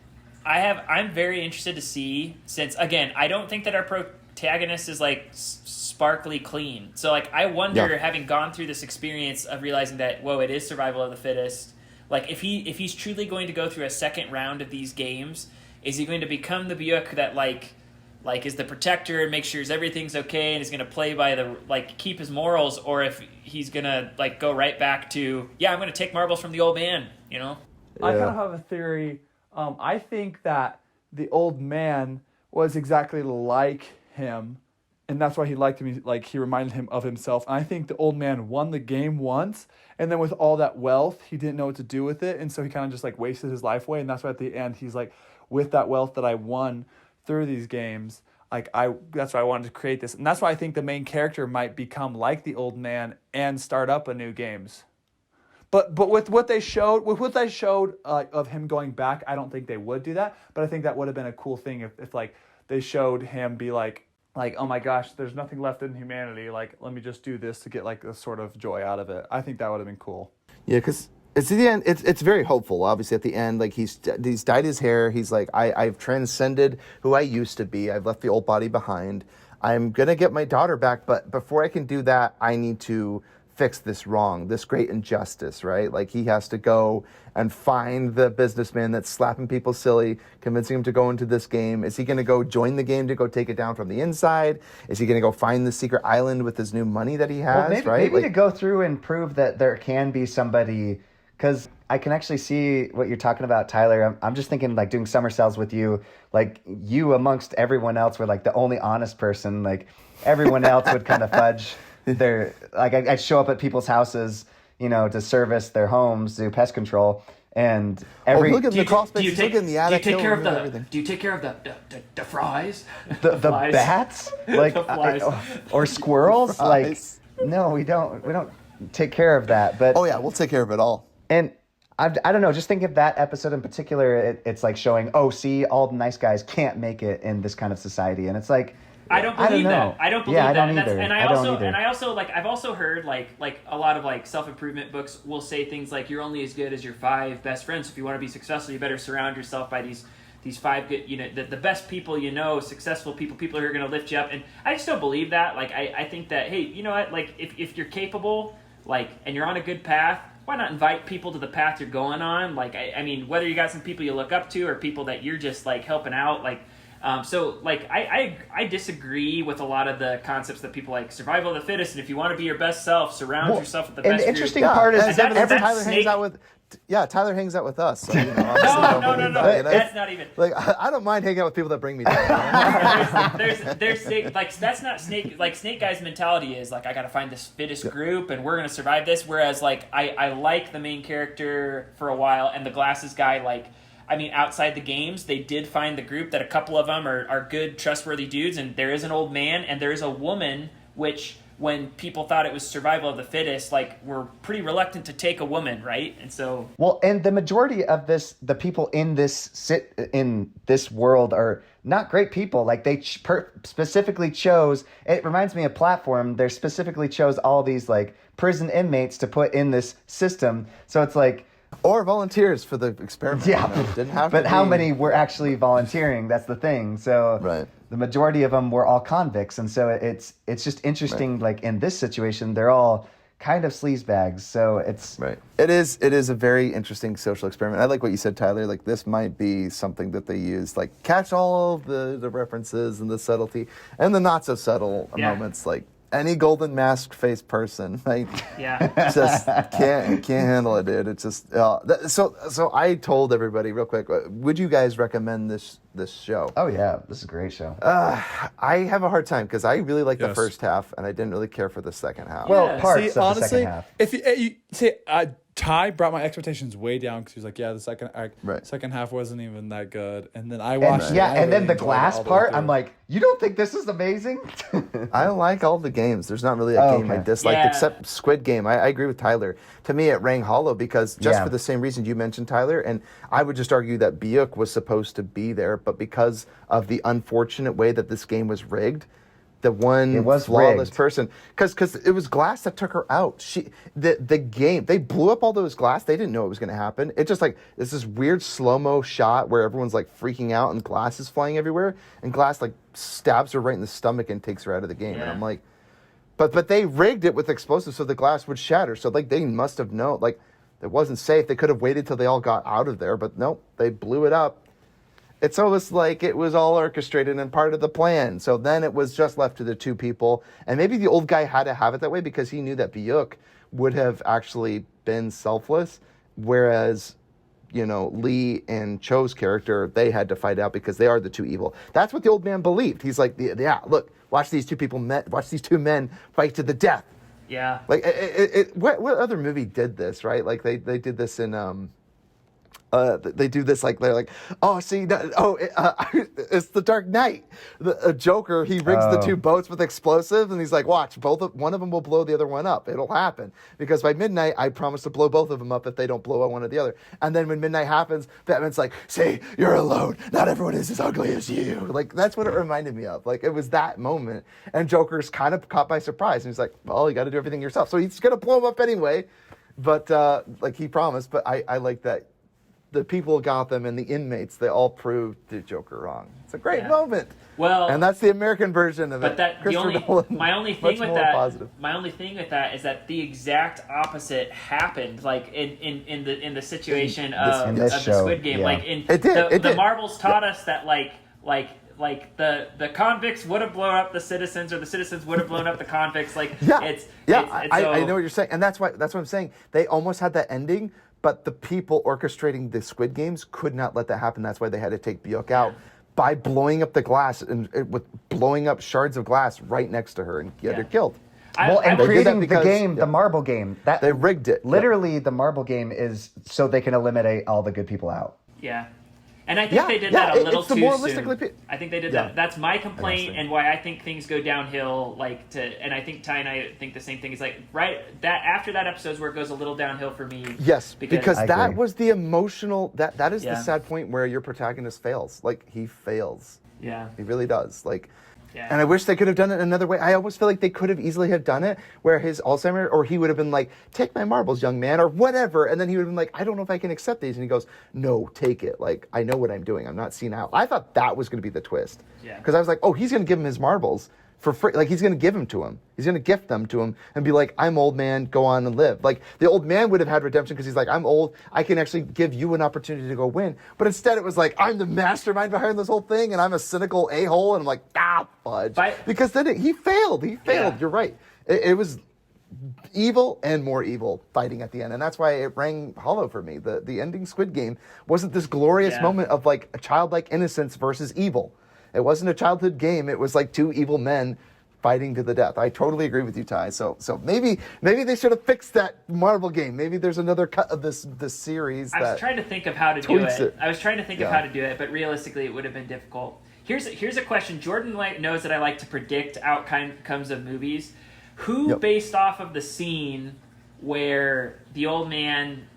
I'm very interested to see since again I don't think that our protagonist is like sparkly clean. So like I wonder having gone through this experience of realizing that it is survival of the fittest. Like if he's truly going to go through a second round of these games, is he going to become the Byuk that like is the protector and make sure everything's okay and is going to play by the keep his morals, or if he's going to go right back to I'm going to take marbles from the old man. I kind of have a theory. I think that the old man was exactly like him, and that's why he liked him. Like he reminded him of himself. And I think the old man won the game once, and then with all that wealth, he didn't know what to do with it, and so he kind of just wasted his life away. And that's why at the end he's like, with that wealth that I won through these games, that's why I wanted to create this, and that's why I think the main character might become like the old man and start up a new games. But with what they showed, of him going back, I don't think they would do that. But I think that would have been a cool thing if they showed him be like, oh my gosh, there's nothing left in humanity. Like, let me just do this to get a sort of joy out of it. I think that would have been cool. yeah, because It's at the end. It's very hopeful. Obviously, at the end, like he's dyed his hair. He's like, I've transcended who I used to be. I've left the old body behind. I'm gonna get my daughter back, but before I can do that, I need to fix this wrong, this great injustice, right? Like he has to go and find the businessman that's slapping people silly, convincing him to go into this game. Is he going to go join the game to go take it down from the inside? Is he going to go find the secret island with his new money that he has, right? Maybe to go through and prove that there can be somebody, because I can actually see what you're talking about, Tyler. I'm just thinking like doing summer cells with you, like you amongst everyone else were like the only honest person, like everyone else would kind of fudge. They're like I show up at people's houses, to service their homes, do pest control, and look at the crawl space. Look in the attic. Do you take care of the fries? The bats, like The flies. or squirrels? Like no, we don't take care of that. But oh yeah, we'll take care of it all. And I don't know. Just think of that episode in particular. It's like showing, see, all the nice guys can't make it in this kind of society, and it's like. I don't believe that. I don't believe that. I don't either. I've also heard like a lot of like self-improvement books will say things like you're only as good as your 5 best friends. If you want to be successful, you better surround yourself by these 5 good, the best people, successful people who are going to lift you up. And I just don't believe that. Like I think that, hey, you know what? Like if you're capable, like, and you're on a good path, why not invite people to the path you're going on? Like I mean, whether you got some people you look up to or people that you're just like helping out, like. So, like, I disagree with a lot of the concepts that people like survival of the fittest, and if you want to be your best self, surround yourself with the best. And the interesting part is Tyler hangs out with. Yeah, Tyler hangs out with us. So, no, that's not even. Like, I don't mind hanging out with people that bring me down. there's snake, like that's not snake. Like Snake Guy's mentality is like I got to find this fittest group, and we're gonna survive this. Whereas like I like the main character for a while, and the glasses guy like. I mean, outside the games, they did find the group that a couple of them are good, trustworthy dudes, and there is an old man and there is a woman, which when people thought it was survival of the fittest, like, were pretty reluctant to take a woman, right? And so... Well, and the majority of the people in this world are not great people. Like, they specifically chose... It reminds me of Platform. They specifically chose all these, like, prison inmates to put in this system. So it's like... Or volunteers for the experiment. Yeah, didn't have but to how be... many were actually volunteering? That's the thing. So right. The majority of them were all convicts, and so it's just interesting. Right. Like in this situation, they're all kind of sleazebags. So it's right. It is a very interesting social experiment. I like what you said, Tyler. Like this might be something that they use, like catch all of the references and the subtlety and the not so subtle moments, like. Any golden masked face person, like, just can't handle it, dude. It's just so. I told everybody real quick. Would you guys recommend this show? Oh yeah, this is a great show. I have a hard time because I really like the first half and I didn't really care for the second half. Well, parts of the second half. If you say Ty brought my expectations way down because he was like, yeah, the second half wasn't even that good, and then I watched it. Yeah, and then the glass part, I'm like, you don't think this is amazing? I like all the games. There's not really a game I dislike except Squid Game. I agree with Tyler. To me, it rang hollow because for the same reason you mentioned, Tyler, and I would just argue that Byung was supposed to be there, but because of the unfortunate way that this game was rigged, the one flawless person, because it was glass that took her out. The game, they blew up all those glass. They didn't know it was going to happen. It just like it's this weird slow-mo shot where everyone's like freaking out and glass is flying everywhere, and glass like stabs her right in the stomach and takes her out of the game. And I'm like, but they rigged it with explosives so the glass would shatter. So like they must have known like it wasn't safe. They could have waited till they all got out of there, but nope, they blew it up. It's almost like it was all orchestrated and part of the plan. So then it was just left to the two people. And maybe the old guy had to have it that way because he knew that Byung would have actually been selfless. Whereas, Lee and Cho's character, they had to fight out because they are the two evil. That's what the old man believed. He's like, look, watch these two men fight to the death. Yeah. Like, what other movie did this, right? Like, they did this in... they do this like they're like, it's the Dark Knight. The Joker, he rigs the two boats with explosives, and he's like, watch, one of them will blow the other one up. It'll happen because by midnight I promise to blow both of them up if they don't blow one or the other. And then when midnight happens, Batman's like, see, you're alone. Not everyone is as ugly as you. Like that's what it reminded me of. Like it was that moment, and Joker's kind of caught by surprise, and he's like, well, you got to do everything yourself. So he's gonna blow him up anyway. but like he promised. But I like that the people of Gotham and the inmates, they all proved the Joker wrong. It's a great moment. Well, and that's the American version of but it. that my only thing with that is that the exact opposite happened. Like in the situation of the Squid Game. Yeah. Like in it did. The marbles taught us that like the convicts would have blown up the citizens, or the citizens would have blown up the convicts. Like I know what you're saying, and that's what I'm saying. They almost had that ending, but the people orchestrating the Squid Games could not let that happen. That's why they had to take Byuk out by blowing up the glass and with blowing up shards of glass right next to her and get her killed. Creating the game, the marble game, that they rigged it. Literally, the marble game is so they can eliminate all the good people out. Yeah. And I think they did that a little too soon. I think they did that. That's my complaint, and why I think things go downhill. And I think Ty and I think the same thing. Is like after that episode's where it goes a little downhill for me. Yes, because that was the emotional. That is the sad point where your protagonist fails. Like he fails. Yeah, he really does. Like. Yeah. And I wish they could have done it another way. I almost feel like they could have easily have done it where his Alzheimer's, or he would have been like, take my marbles, young man, or whatever. And then he would have been like, I don't know if I can accept these. And he goes, no, take it. Like, I know what I'm doing. I'm not senile. I thought that was going to be the twist. Yeah. Because I was like, oh, he's going to give him his marbles for free. Like, he's going to give them to him. He's going to gift them to him and be like, I'm old man, go on and live. Like, the old man would have had redemption because he's like, I'm old. I can actually give you an opportunity to go win. But instead it was like, I'm the mastermind behind this whole thing and I'm a cynical a-hole. And I'm like, fudge. Because then he failed. He failed. Yeah. You're right. It was evil and more evil fighting at the end. And that's why it rang hollow for me. The ending Squid Game wasn't this glorious moment of like a childlike innocence versus evil. It wasn't a childhood game. It was like two evil men fighting to the death. I totally agree with you, Ty. So maybe they should have fixed that marble game. Maybe there's another cut of this series. I was trying to think of how to do it. I was trying to think of how to do it, but realistically, it would have been difficult. Here's a question. Jordan knows that I like to predict outcomes of movies. Who, based off of the scene where the old man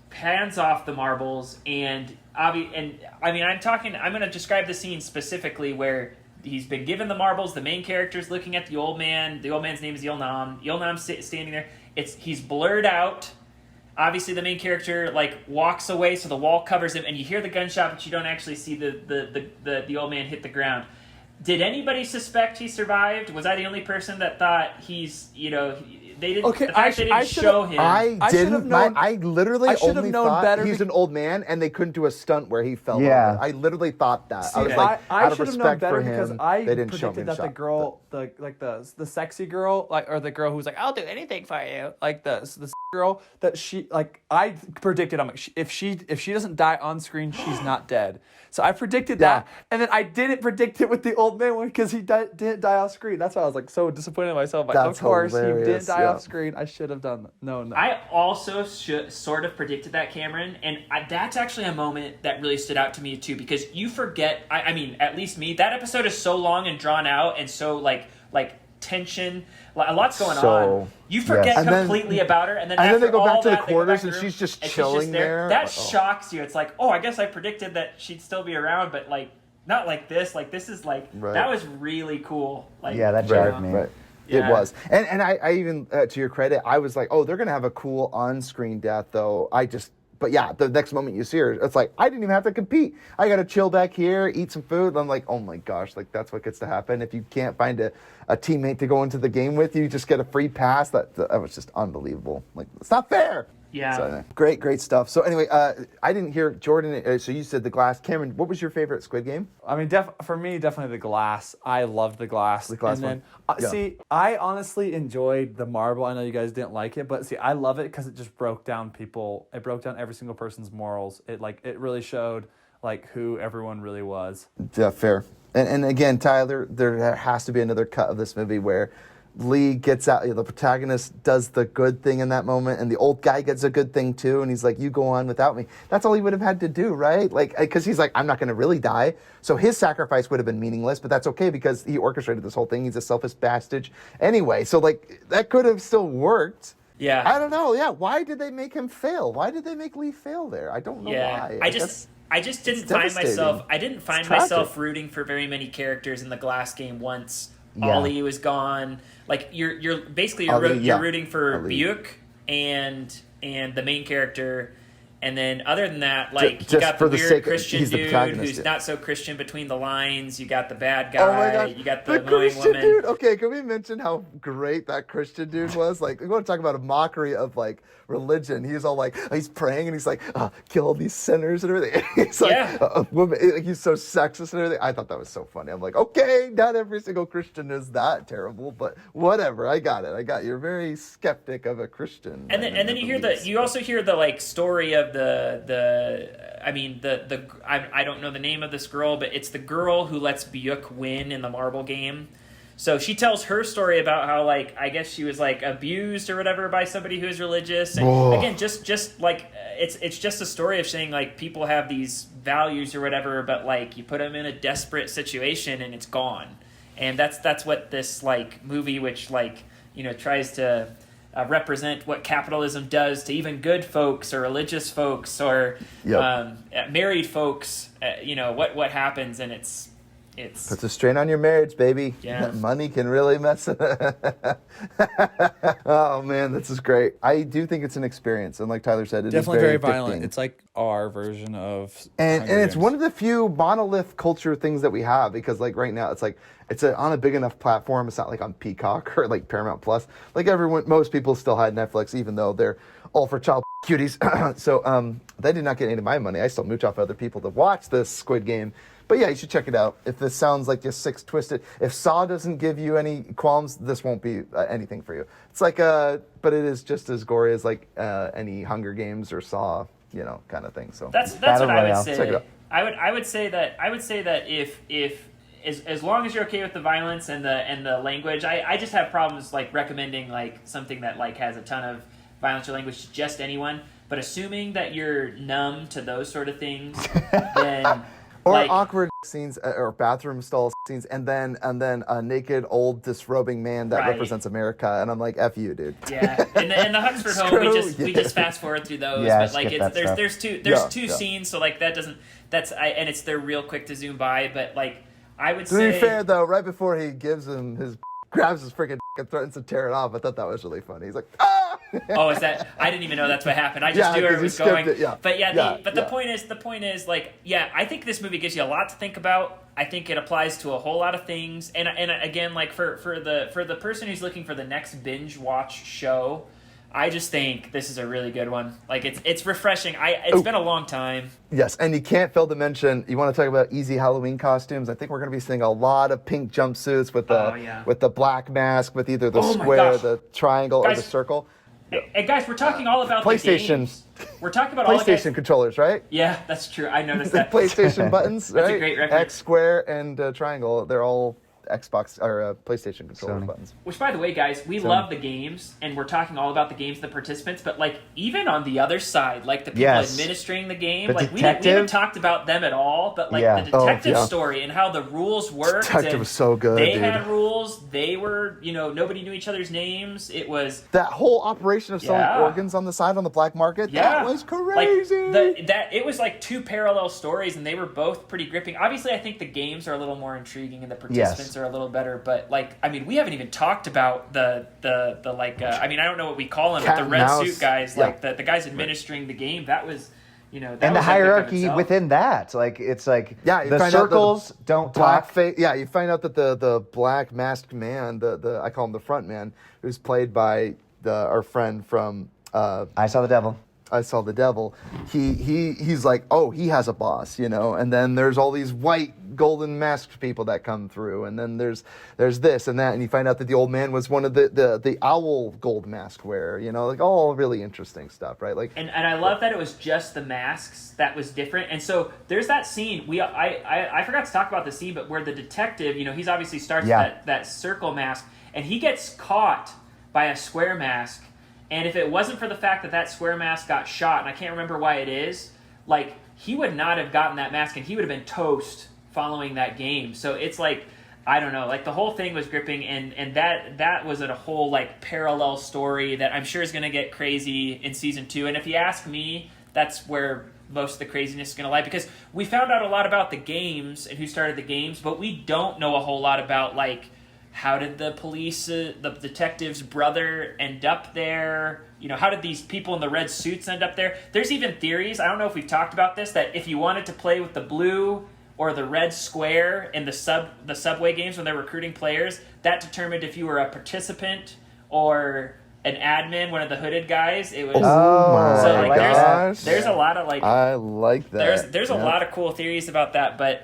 hands off the marbles and I'm going to describe the scene specifically where he's been given the marbles. The main character's looking at the old man. The old man's name is Yeolnam. Yeolnam's standing there. He's blurred out. Obviously, the main character walks away, so the wall covers him, and you hear the gunshot, but you don't actually see the old man hit the ground. Did anybody suspect he survived? Was I the only person that thought he's they didn't? Okay, the fact they didn't show him. I didn't. I literally only thought he's an old man, and they couldn't do a stunt where he fell over. I literally thought that. See, I was like, I out of should have known respect better for because him, I they didn't show him predicted that shot, the girl, the sexy girl, or the girl who's like, I'll do anything for you, the girl that she I predicted. I'm like, if she doesn't die on screen, she's not dead. So I predicted that, and then I didn't predict it with the old man one because he didn't die off screen. That's why I was like so disappointed in myself. Like, of course, hilarious. He didn't die off screen. I should have done that. No. I also sort of predicted that, Cameron, and that's actually a moment that really stood out to me too, because you forget. I mean, at least me. That episode is so long and drawn out, and so like tension. A lot's going on. You forget completely about her, and then they go back to the quarters, quarters, and she's just chilling there. That shocks you. It's like, oh, I guess I predicted that she'd still be around, but not like this. Like this is that was really cool. That jarred me. Right. Yeah. It was. And I even, to your credit, I was like, oh, they're going to have a cool on-screen death, though. But yeah, the next moment you see her, it's like, I didn't even have to compete. I got to chill back here, eat some food. And I'm like, oh my gosh, that's what gets to happen. If you can't find a teammate to go into the game with, you just get a free pass. That was just unbelievable. It's not fair. Yeah. So, great stuff. So anyway, I didn't hear Jordan. So you said the glass. Cameron, what was your favorite Squid Game? I mean, for me, definitely the glass. I loved the glass. The glass one. See, I honestly enjoyed the marble. I know you guys didn't like it, but see, I love it because it just broke down people. It broke down every single person's morals. It really showed who everyone really was. Yeah, fair. And again, Tyler, there has to be another cut of this movie where Lee gets out, the protagonist does the good thing in that moment, and the old guy gets a good thing too, and he's like, you go on without me. That's all he would have had to do, right? Because he's like, I'm not going to really die. So his sacrifice would have been meaningless, but that's okay because he orchestrated this whole thing. He's a selfish bastard. Anyway, so that could have still worked. Yeah. I don't know. Yeah. Why did they make him fail? Why did they make Lee fail there? I don't know why. I just didn't find myself. I didn't find myself rooting for very many characters in the glass game once Ollie was gone. You're basically rooting for Byuk and and the main character. And then other than that, like, you just got for the the weird sake- Christian he's the dude protagonist, who's yeah. not so Christian between the lines. You got the bad Oh my guy. god, You got the annoying Christian woman. dude. Okay, can we mention how great that Christian dude was? Like, we want to talk about a mockery of like religion. He's all like, he's praying and he's like, kill all these sinners and everything. He's like, Yeah. woman, like, he's so sexist and everything. I thought that was so funny. I'm like, okay, not every single Christian is that terrible, but whatever. I got it. You're very skeptic of a Christian. And then you hear you also hear the like story of I don't know the name of this girl, but it's the girl who lets Byuk win in the marble game. So she tells her story about how, like, I guess she was like abused or whatever by somebody who is religious. And Whoa. again, just like it's just a story of saying like people have these values or whatever, but like you put them in a desperate situation and it's gone. And that's what this like movie, which like tries to represent what capitalism does to even good folks or religious folks or married folks. What happens, and it's puts a strain on your marriage, baby. Yeah. Money can really mess it up. Oh, man, this is great. I do think it's an experience. And like Tyler said, it Definitely is very very violent. addicting. It's like our version of And Hunger it's Games. one of the few monolith culture things that we have, because like right now it's on a big enough platform. It's not like on Peacock or like Paramount Plus. Like most people still had Netflix, even though they're all for child cuties. So they did not get any of my money. I still mooch off other people to watch this Squid Game. But yeah, you should check it out. If this sounds like just sick twisted, if Saw doesn't give you any qualms, this won't be anything for you. It's like but it is just as gory as like any Hunger Games or Saw, kind of thing. So that's Battle what I would Royale. say. Check it out. I would say that if as long as you're okay with the violence and the language, I just have problems like recommending like something that like has a ton of violence or language to just anyone. But assuming that you're numb to those sort of things, then or like, awkward scenes or bathroom stall scenes, and then a naked old disrobing man that Right. represents America, and I'm like, F you, dude. yeah, and the Huxford home, we Screw just fast forward through those, Yeah, but like skip that stuff. there's two Yeah. scenes, so like and it's they're real quick to zoom by, but like I would To say be fair though, right before he grabs his freaking and threatens to tear it off, I thought that was really funny. He's like, ah! Oh, is that? I didn't even know that's what happened. I just Yeah, knew where 'cause it you was skipped going. it, yeah. But Yeah, the point is, like, yeah, I think this movie gives you a lot to think about. I think it applies to a whole lot of things. And again, like for the person who's looking for the next binge watch show, I just think this is a really good one. Like it's refreshing. It's been a long time. Yes, and you can't fail to mention, you want to talk about easy Halloween costumes. I think we're going to be seeing a lot of pink jumpsuits with the black mask, with either the Oh my square, gosh. the triangle, or Guys, the circle. And guys, we're talking all about PlayStation. the games. We're talking about all the PlayStation guys. controllers, right? Yeah, that's true. I noticed The that. PlayStation buttons, right? That's a great reference. X, square, and triangle. They're all Xbox or PlayStation controller Sony. buttons. Which, by the way, guys, we love the games, and we're talking all about the games, the participants, but, like, even on the other side, like, the people Yes. administering the game, The like, we detective? haven't talked about them at all, but, like, Yeah. the detective Oh, yeah. story and how the rules worked. Detective and was so good, They dude. had rules. They were, nobody knew each other's names. It was... That whole operation of selling Yeah. organs on the side on the black market, Yeah, that was crazy. Like it was like two parallel stories, and they were both pretty gripping. Obviously, I think the games are a little more intriguing, and the participants are a little better. But like, I mean, we haven't even talked about the like. I mean, I don't know what we call them, Cat but the and red mouse. suit guys, Yeah. like the guys administering the game. That was, that And the was epic of hierarchy itself. within that, like it's like Yeah, you the find out circles don't black talk. face. Yeah, you find out that the black masked man, the I call him the front man, who's played by our friend from I saw the devil. I Saw the Devil. He's like, oh, he has a boss, and then there's all these white golden masked people that come through, and then there's this and that, and you find out that the old man was one of the owl gold mask wearer, like all really interesting stuff, right? Like, And I love that it was just the masks that was different. And so there's that scene. I forgot to talk about the scene, but where the detective, he's obviously starts Yeah. that circle mask, and he gets caught by a square mask. And if it wasn't for the fact that square mask got shot, and I can't remember why it is, like, he would not have gotten that mask, and he would have been toast following that game. So it's like, I don't know, like the whole thing was gripping, and that was a whole like parallel story that I'm sure is going to get crazy in season 2. And if you ask me, that's where most of the craziness is going to lie, because we found out a lot about the games and who started the games, but we don't know a whole lot about like how did the police, the detective's brother end up there? You know, how did these people in the red suits end up there? There's even theories, I don't know if we've talked about this, that if you wanted to play with the blue or the red square in the subway games when they're recruiting players, that determined if you were a participant or an admin, one of the hooded guys. It was there's a lot of I like that. There's a lot of cool theories about that, but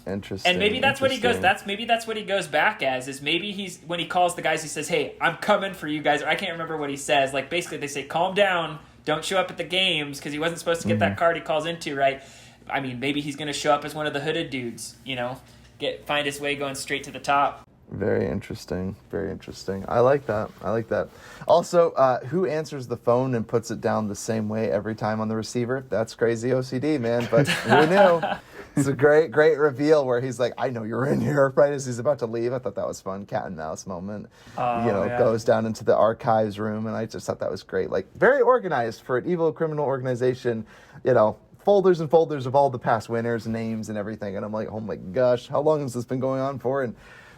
interesting. And maybe that's what he goes. Maybe that's what he goes back as. Is maybe he's when he calls the guys, he says, "Hey, I'm coming for you guys." Or I can't remember what he says. Like basically, they say, "Calm down, don't show up at the games," because he wasn't supposed to get that card he calls into, right? I mean, maybe he's going to show up as one of the hooded dudes. You know, find his way going straight to the top. Very interesting. Very interesting. I like that. Also, who answers the phone and puts it down the same way every time on the receiver? That's crazy OCD, man. But who knew? It's a great reveal where he's like, I know you're in here, right as he's about to leave. I thought that was fun. Cat and mouse moment. Goes down into the archives room, and I just thought that was great. Like, very organized for an evil criminal organization, folders and folders of all the past winners, names, and everything. And I'm like, oh my gosh, how long has this been going on for? And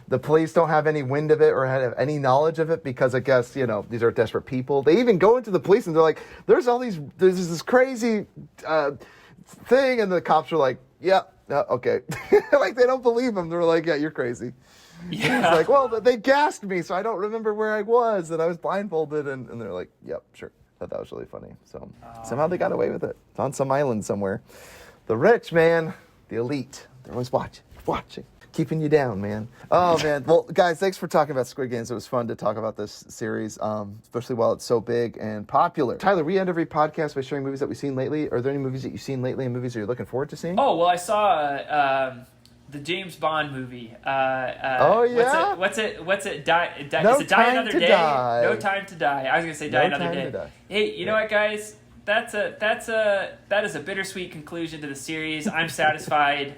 the police don't have any wind of it or have any knowledge of it because I guess, these are desperate people. They even go into the police and they're like, there's this crazy thing. And the cops are like, yeah, okay. Like, they don't believe him. They're like, yeah, you're crazy. Yeah. He's like, well, they gassed me, so I don't remember where I was. And I was blindfolded. And they're like, yep, sure. Thought that was really funny. So somehow they got away with it. It's on some island somewhere. The rich, man, the elite, they're always watching. Keeping you down, man. Oh, man. Well, guys, thanks for talking about Squid Games. It was fun to talk about this series, especially while it's so big and popular. Tyler, we end every podcast by sharing movies that we've seen lately. Are there any movies that you've seen lately and movies that you're looking forward to seeing? Oh, well, I saw the James Bond movie. Oh, yeah? What's it? No Is it Die Another Day? Die. No Time to Die. I was going to say Die Another Day. Hey, you know what, guys? That is a bittersweet conclusion to the series. I'm satisfied.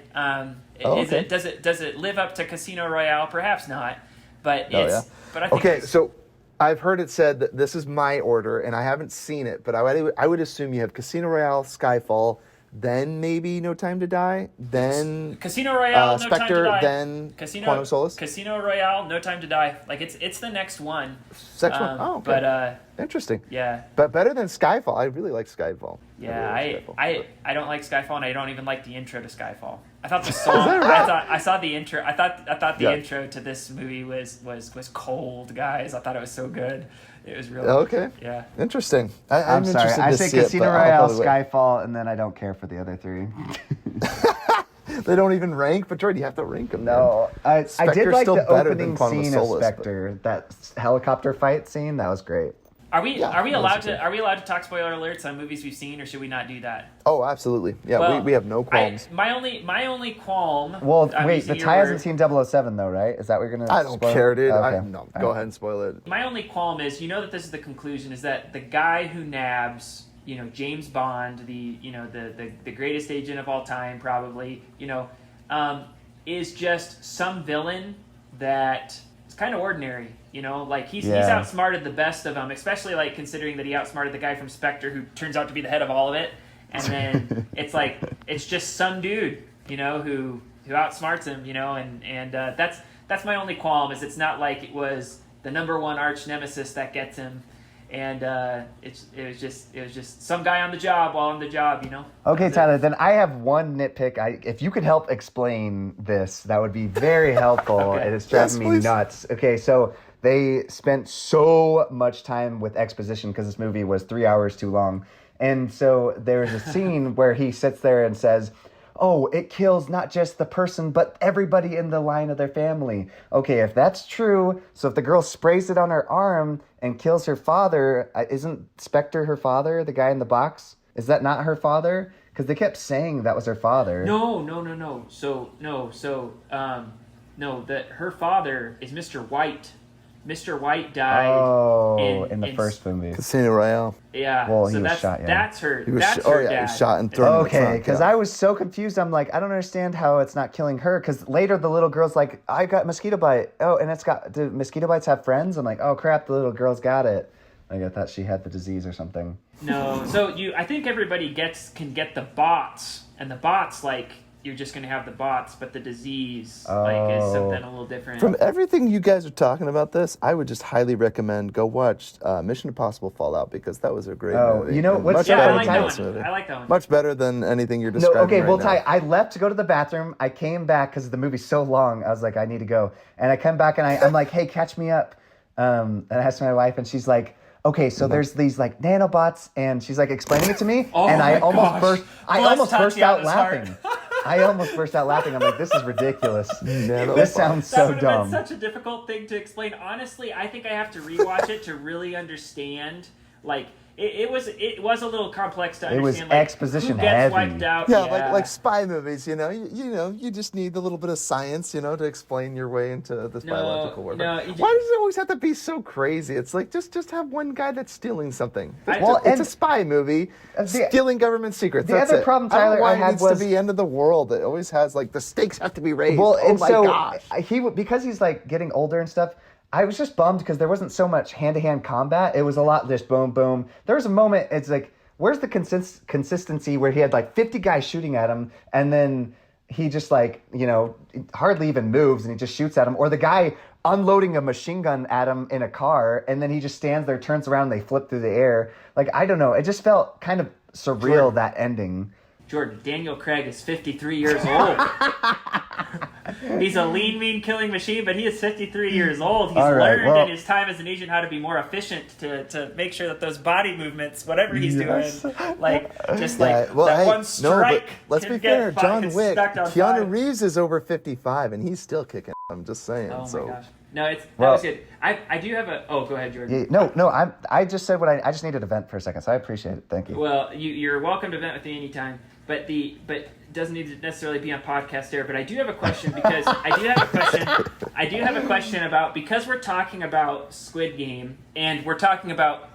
Okay. Does it live up to Casino Royale? Perhaps not, but But I think okay, so I've heard it said that this is my order, and I haven't seen it, but I would assume you have Casino Royale, Skyfall, then maybe No Time to Die, then Casino Royale, No Time to Spectre, Die, then Quantum of Solace. Casino Royale, No Time to Die. Like it's the next one. Next one. Oh, okay. But interesting. Yeah. But better than Skyfall. I really like Skyfall. Yeah, I don't like Skyfall, and I don't even like the intro to Skyfall. I thought the Is song. that right? I saw the intro. I thought the intro to this movie was cold, guys. I thought it was so good. It was really okay. Yeah. Interesting. I'm sorry. interested I to say see Casino it, but Royale, I'll probably wait. Skyfall, and then I don't care for the other three. They don't even rank, but Jordy, you have to rank them. No, I did Spectre's like still the better opening than Quantum of scene of Solace, Spectre. That helicopter fight scene, that was great. Are we Yeah, allowed that was to talk spoiler alerts on movies we've seen, or should we not do that? Oh, absolutely. Yeah, Well, we have no qualms. My only qualm. Well, I'm wait, using the your tie word. isn't Team 007, though, right? Is that what you're going to I don't care, dude. Okay. No, All go right. ahead and spoil it. My only qualm is, that this is the conclusion, is that the guy who nabs, James Bond, the greatest agent of all time, probably, is just some villain that is kind of ordinary. He's outsmarted the best of them, especially considering that he outsmarted the guy from Spectre, who turns out to be the head of all of it. And then it's just some dude, who outsmarts him, and that's my only qualm, is it's not like it was the number one arch nemesis that gets him. And it was just some guy on the job while on the job, Okay, That's Tyler, it. then I have one nitpick. If you could help explain this, that would be very helpful. Okay. It is driving me please. nuts. Okay, so they spent so much time with exposition because this movie was 3 hours too long. And so there's a scene where he sits there and says, oh, it kills not just the person, but everybody in the line of their family. Okay, if that's true, so if the girl sprays it on her arm and kills her father, isn't Spectre her father, the guy in the box? Is that not her father? Because they kept saying that was her father. No. That her father is Mr. White. Mr. White died in the first movie. Casino Royale. Yeah. Well, so he was that's, shot, yeah. That's her. He was that's he her dad. was shot and thrown in the Okay, trunk, because yeah. I was so confused. I'm like, I don't understand how it's not killing her. Because later the little girl's like, I got mosquito bite. Oh, and do mosquito bites have friends? I'm like, oh crap, the little girl's got it. Like, I thought she had the disease or something. No. So I think everybody can get the bots, and the bots you're just going to have the bots, but the disease like is something a little different. From everything you guys are talking about this, I would just highly recommend go watch Mission Impossible Fallout, because that was a great movie. You know, And what's much the better other I than like this that one. movie. I like that one. Much better than anything you're No, describing okay, right well, now. Ty, I left to go to the bathroom. I came back because the movie's so long. I was like, I need to go. And I come back and I'm like, hey, catch me up. And I asked my wife, and she's like, okay, so there's these like nanobots, and she's like explaining it to me, and I almost burst. I Bless almost burst out Tatiana's heart. laughing. I almost burst out laughing. I'm like, this is ridiculous. Nanobots. This sounds That so would have dumb. been such a difficult thing to explain. Honestly, I think I have to rewatch it to really understand. Like it was a little complex to It was understand. Like, exposition who gets heavy. wiped out. Yeah, like spy movies, you know. You just need a little bit of science, you know, to explain your way into this biological warfare. no, Why does it always have to be so crazy? It's like just have one guy that's stealing something. Well, It's a and- spy movie, stealing government secrets. the That's other it. problem, I don't know Tyler, why I it had needs was- to be end of the world. It always has like the stakes have to be raised. Well, oh and my so gosh. because he's like getting older and stuff. I was just bummed because there wasn't so much hand-to-hand combat. It was a lot just boom, boom. There was a moment, it's like, where's the consistency where he had like 50 guys shooting at him, and then he just like, you know, hardly even moves, and he just shoots at him. Or the guy unloading a machine gun at him in a car, and then he just stands there, turns around, and they flip through the air. Like, I don't know. It just felt kind of surreal, that ending. Jordan, Daniel Craig is 53 years old. He's a lean, mean killing machine, but he is 53 years old. He's All right, learned well- in his time as an agent how to be more efficient to make sure that those body movements, whatever he's Yes. doing, like just like Yeah, well, that hey, one strike. but let's can be get fair. five- John gets Wick, stuck on Keanu five. Reeves is over 55, and he's still kicking. I'm just saying. Oh so. my gosh. No, that Well- was good. I do have a. Oh, go ahead, Jordan. Yeah, no, I just said what I just needed to vent for a second, so I appreciate it. Thank you. Well, you're welcome to vent with me anytime, but doesn't need to necessarily be on podcast there. But I do have a question because I do have a question about, because we're talking about Squid Game, and we're talking about,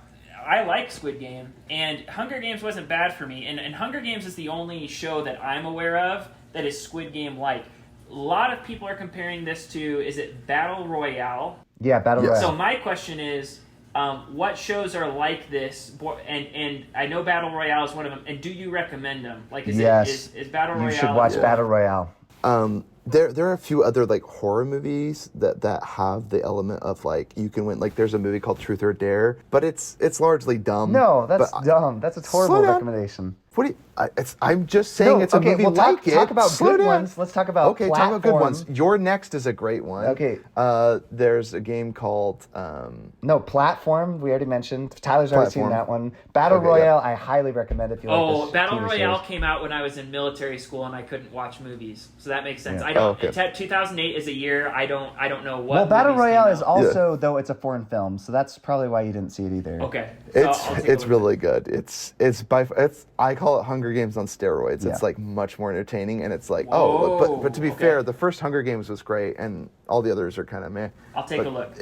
I like Squid Game, and Hunger Games wasn't bad for me, and Hunger Games is the only show that I'm aware of that is Squid Game like. A lot of people are comparing this to, is it Battle Royale? Yeah, Battle Yes. Royale. So my question is, what shows are like this? And I know Battle Royale is one of them. And do you recommend them? Like, Yes. is Battle Royale? You should watch Battle Royale. There are a few other like horror movies that have the element of like you can win. Like there's a movie called Truth or Dare, but it's largely dumb. No, that's But dumb. That's a horrible Slow down. recommendation. What do you, I'm just saying No, it's a okay, movie well, like it. talk about Slow good down. ones. Let's talk about Okay, talk about good ones. platform. Your Next is a great one. Okay. There's a game called No, Platform, we already mentioned. Tyler's already seen Platform. that one. Battle Okay, Royale, I highly recommend if you like Oh, this Battle TV Royale series. came out when I was in military school and I couldn't watch movies, so that makes sense. Yeah. I don't. Oh, okay. 2008 is a year. I don't know what. Well, Battle movies came Royale is out. also, though, it's a foreign film, so that's probably why you didn't see it either. Okay. So I'll take a It's look. really good. It's I call it Hunger Games on steroids. Yeah. It's like much more entertaining, and it's like Whoa, but to be okay. fair, the first Hunger Games was great, and all the others are kind of meh. I'll take But a look.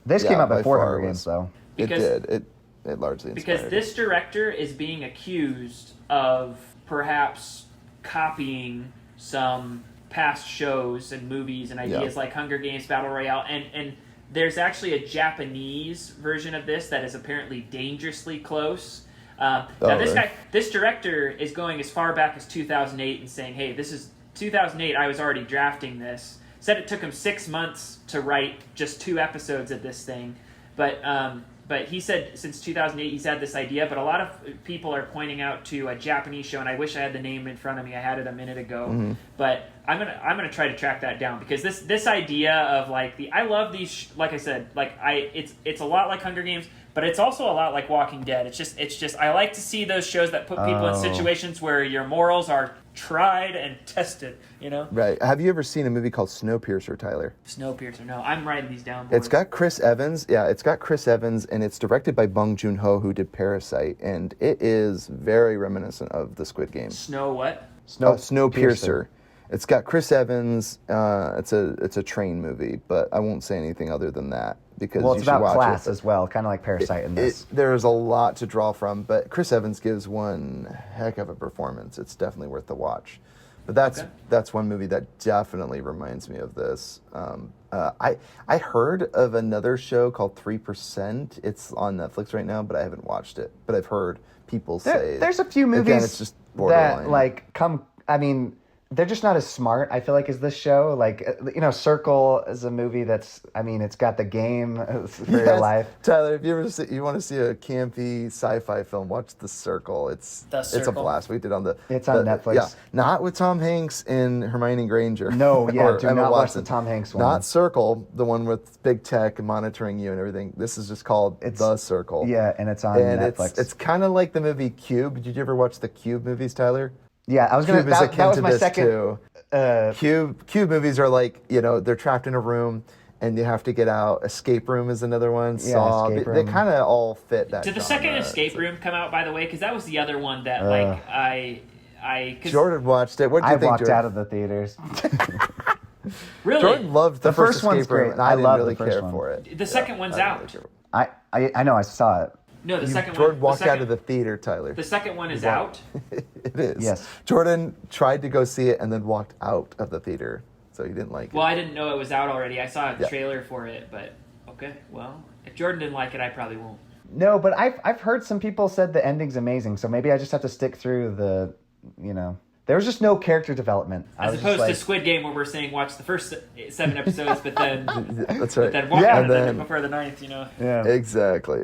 This came out by before far Hunger was- Games, though. Because- it did. It largely inspired Because this director is being accused of perhaps copying some past shows and movies and ideas Yeah. like Hunger Games, Battle Royale, and there's actually a Japanese version of this that is apparently dangerously close. Now this really? this director is going as far back as 2008 and saying, "Hey, this is 2008. I was already drafting this." Said it took him 6 months to write just 2 episodes of this thing, but he said since 2008 he's had this idea. But a lot of people are pointing out to a Japanese show, and I wish I had the name in front of me. I had it a minute ago, Mm-hmm. but I'm gonna try to track that down because this idea of like I love these. Like I said, it's a lot like Hunger Games. But it's also a lot like Walking Dead. It's just I like to see those shows that put people in Oh. situations where your morals are tried and tested. You know, Right. Have you ever seen a movie called Snowpiercer, Tyler? Snowpiercer. No, I'm writing these down. It's got Chris Evans. Yeah, it's got Chris Evans, and it's directed by Byung-hun, who did Parasite, and it is very reminiscent of the Squid Game. Snow what? Snowpiercer. It's got Chris Evans. It's a train movie, but I won't say anything other than that because Well, you it's should about watch class it. as well, kind of like Parasite in this. There's a lot to draw from, but Chris Evans gives one heck of a performance. It's definitely worth the watch. But that's one movie that definitely reminds me of this. I heard of another show called 3%. It's on Netflix right now, but I haven't watched it. But I've heard people say There's a few movies again, it's just borderline. that like come. I mean, they're just not as smart, I feel like, as this show. Like, Circle is a movie that's, I mean, it's got the game for your life. Tyler, if you ever you want to see a campy sci-fi film, watch The Circle. It's a Circle? blast. We did on It's on Netflix. Yeah, not with Tom Hanks and Hermione Granger. No, yeah, or do Emma not watch Watson. the Tom Hanks one. Not Circle, the one with big tech monitoring you and everything. This is just called The Circle. Yeah, and it's on Netflix. It's kind of like the movie Cube. Did you ever watch the Cube movies, Tyler? Yeah, I was gonna. Cube is That akin was to my this second. too. Cube movies are like, they're trapped in a room and you have to get out. Escape Room is another one. Yeah, Saw. Escape They Room. kind of all fit that. Did the genre. second Escape Room come out, by the way? Because that was the other one that cause Jordan watched it. What did you I think, walked Jordan? out of the theaters. really Jordan loved the first first one's Escape Room, great. and I I didn't love really the first care one. for it. The second one's I didn't out. really care for it. I know. I saw it. No, the second Jordan one. walked out of the theater, Tyler. The second one is out. It is. Yes. Jordan tried to go see it and then walked out of the theater, so he didn't like it. Well, I didn't know it was out already. I saw a Yeah. trailer for it, but okay. Well, if Jordan didn't like it, I probably won't. No, but I've heard some people said the ending's amazing, so maybe I just have to stick through the. There was just no character development. I As was opposed just to like, Squid Game, where we're saying watch the first 7 episodes, but then That's right. walk Yeah. out of And it then- before the 9th. Yeah. Exactly.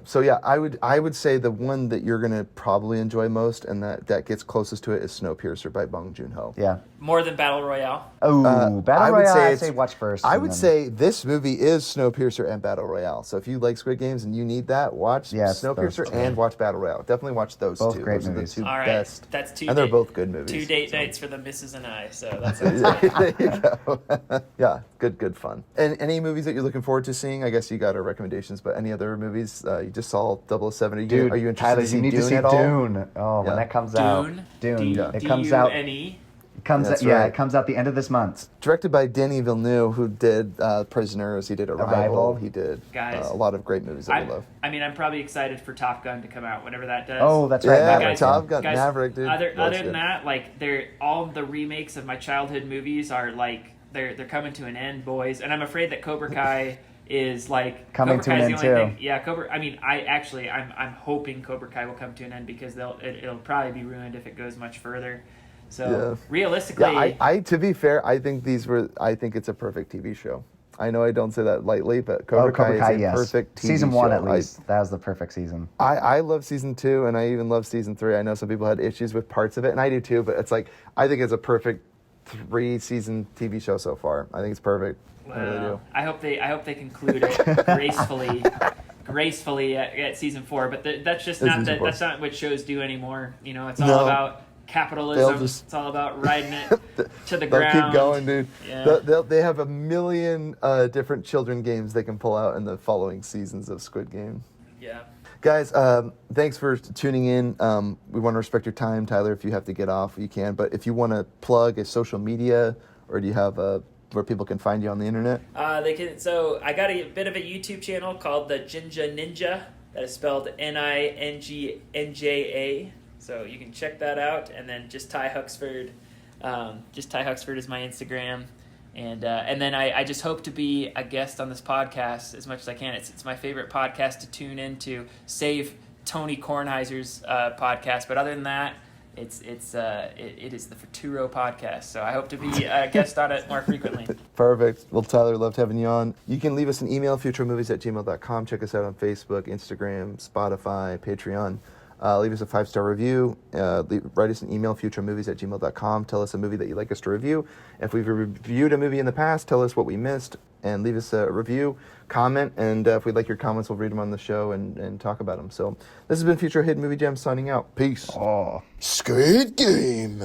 So yeah, I would say the one that you're gonna probably enjoy most, and that gets closest to it, is Snowpiercer by Bong Joon-ho. Yeah. More than Battle Royale. Oh, Battle I would Royale. say I it's- say watch first. I and would then- say this movie is Snowpiercer and Battle Royale. So if you like Squid Games and you need that, watch Yes, Snowpiercer those- and watch Battle Royale. Definitely watch those Both two. great Those movies. are the two All right, best. that's two. And they're both good movies. 2 date so. nights for the missus and I. So that's there you go. Yeah, good fun. And any movies that you're looking forward to seeing? I guess you got our recommendations, but any other movies? You just saw 007. Dude, are you interested Tyler, to see you need Dune to see at all? Dune. Oh, Yeah. when that comes out, Dune. Yeah. It comes out. D-U-N-E. Comes That's out, yeah, right. it comes out the end of this month. Directed by Denis Villeneuve, who did Prisoners. He did Arrival. He did Guys, a lot of great movies that we love. I'm probably excited for Top Gun to come out whenever that does. Oh, that's right. Yeah, Maverick. Guys, Top Gun, guys, Maverick, dude. Other That's than good. that, like all the remakes of my childhood movies are like they're coming to an end, boys. And I'm afraid that Cobra Kai is like Coming Cobra to an Kai is end, the only too. thing. Yeah, Cobra. I mean, I'm hoping Cobra Kai will come to an end because it'll probably be ruined if it goes much further. So Yeah. realistically, Yeah, I to be fair, I think it's a perfect TV show. I know I don't say that lightly, but Cobra Kai is a perfect TV Season 1 show. at least. That was the perfect season. I love season 2, and I even love season 3. I know some people had issues with parts of it, and I do too. But it's like I think it's a perfect 3-season TV show so far. I think it's perfect. I really do. I hope they conclude it gracefully at season 4. But that's just At not season 4. that's not what shows do anymore. It's No. all about capitalism. It's all about riding it to the They'll ground. keep going, dude. Yeah. They have a million different children games they can pull out in the following seasons of Squid Game. Yeah. Guys, thanks for tuning in. We want to respect your time, Tyler. If you have to get off, you can. But if you want to plug a social media, or do you have where people can find you on the internet? They can. So I got a bit of a YouTube channel called the Ninja. That is spelled Ningnja. So you can check that out, and then just Ty Huxford. Just Ty Huxford is my Instagram, and then I just hope to be a guest on this podcast as much as I can. It's my favorite podcast to tune into, save Tony Kornheiser's podcast. But other than that, it is the Futro podcast. So I hope to be a guest on it more frequently. Perfect. Well, Tyler, loved having you on. You can leave us an email, futuremovies@gmail.com. Check us out on Facebook, Instagram, Spotify, Patreon. Leave us a 5-star review. Write us an email, futuremovies@gmail.com. Tell us a movie that you'd like us to review. If we've reviewed a movie in the past, tell us what we missed, and leave us a review, comment, and if we'd like your comments, we'll read them on the show and talk about them. So this has been Future Hidden Movie Jam signing out. Peace. Oh. Squid Game.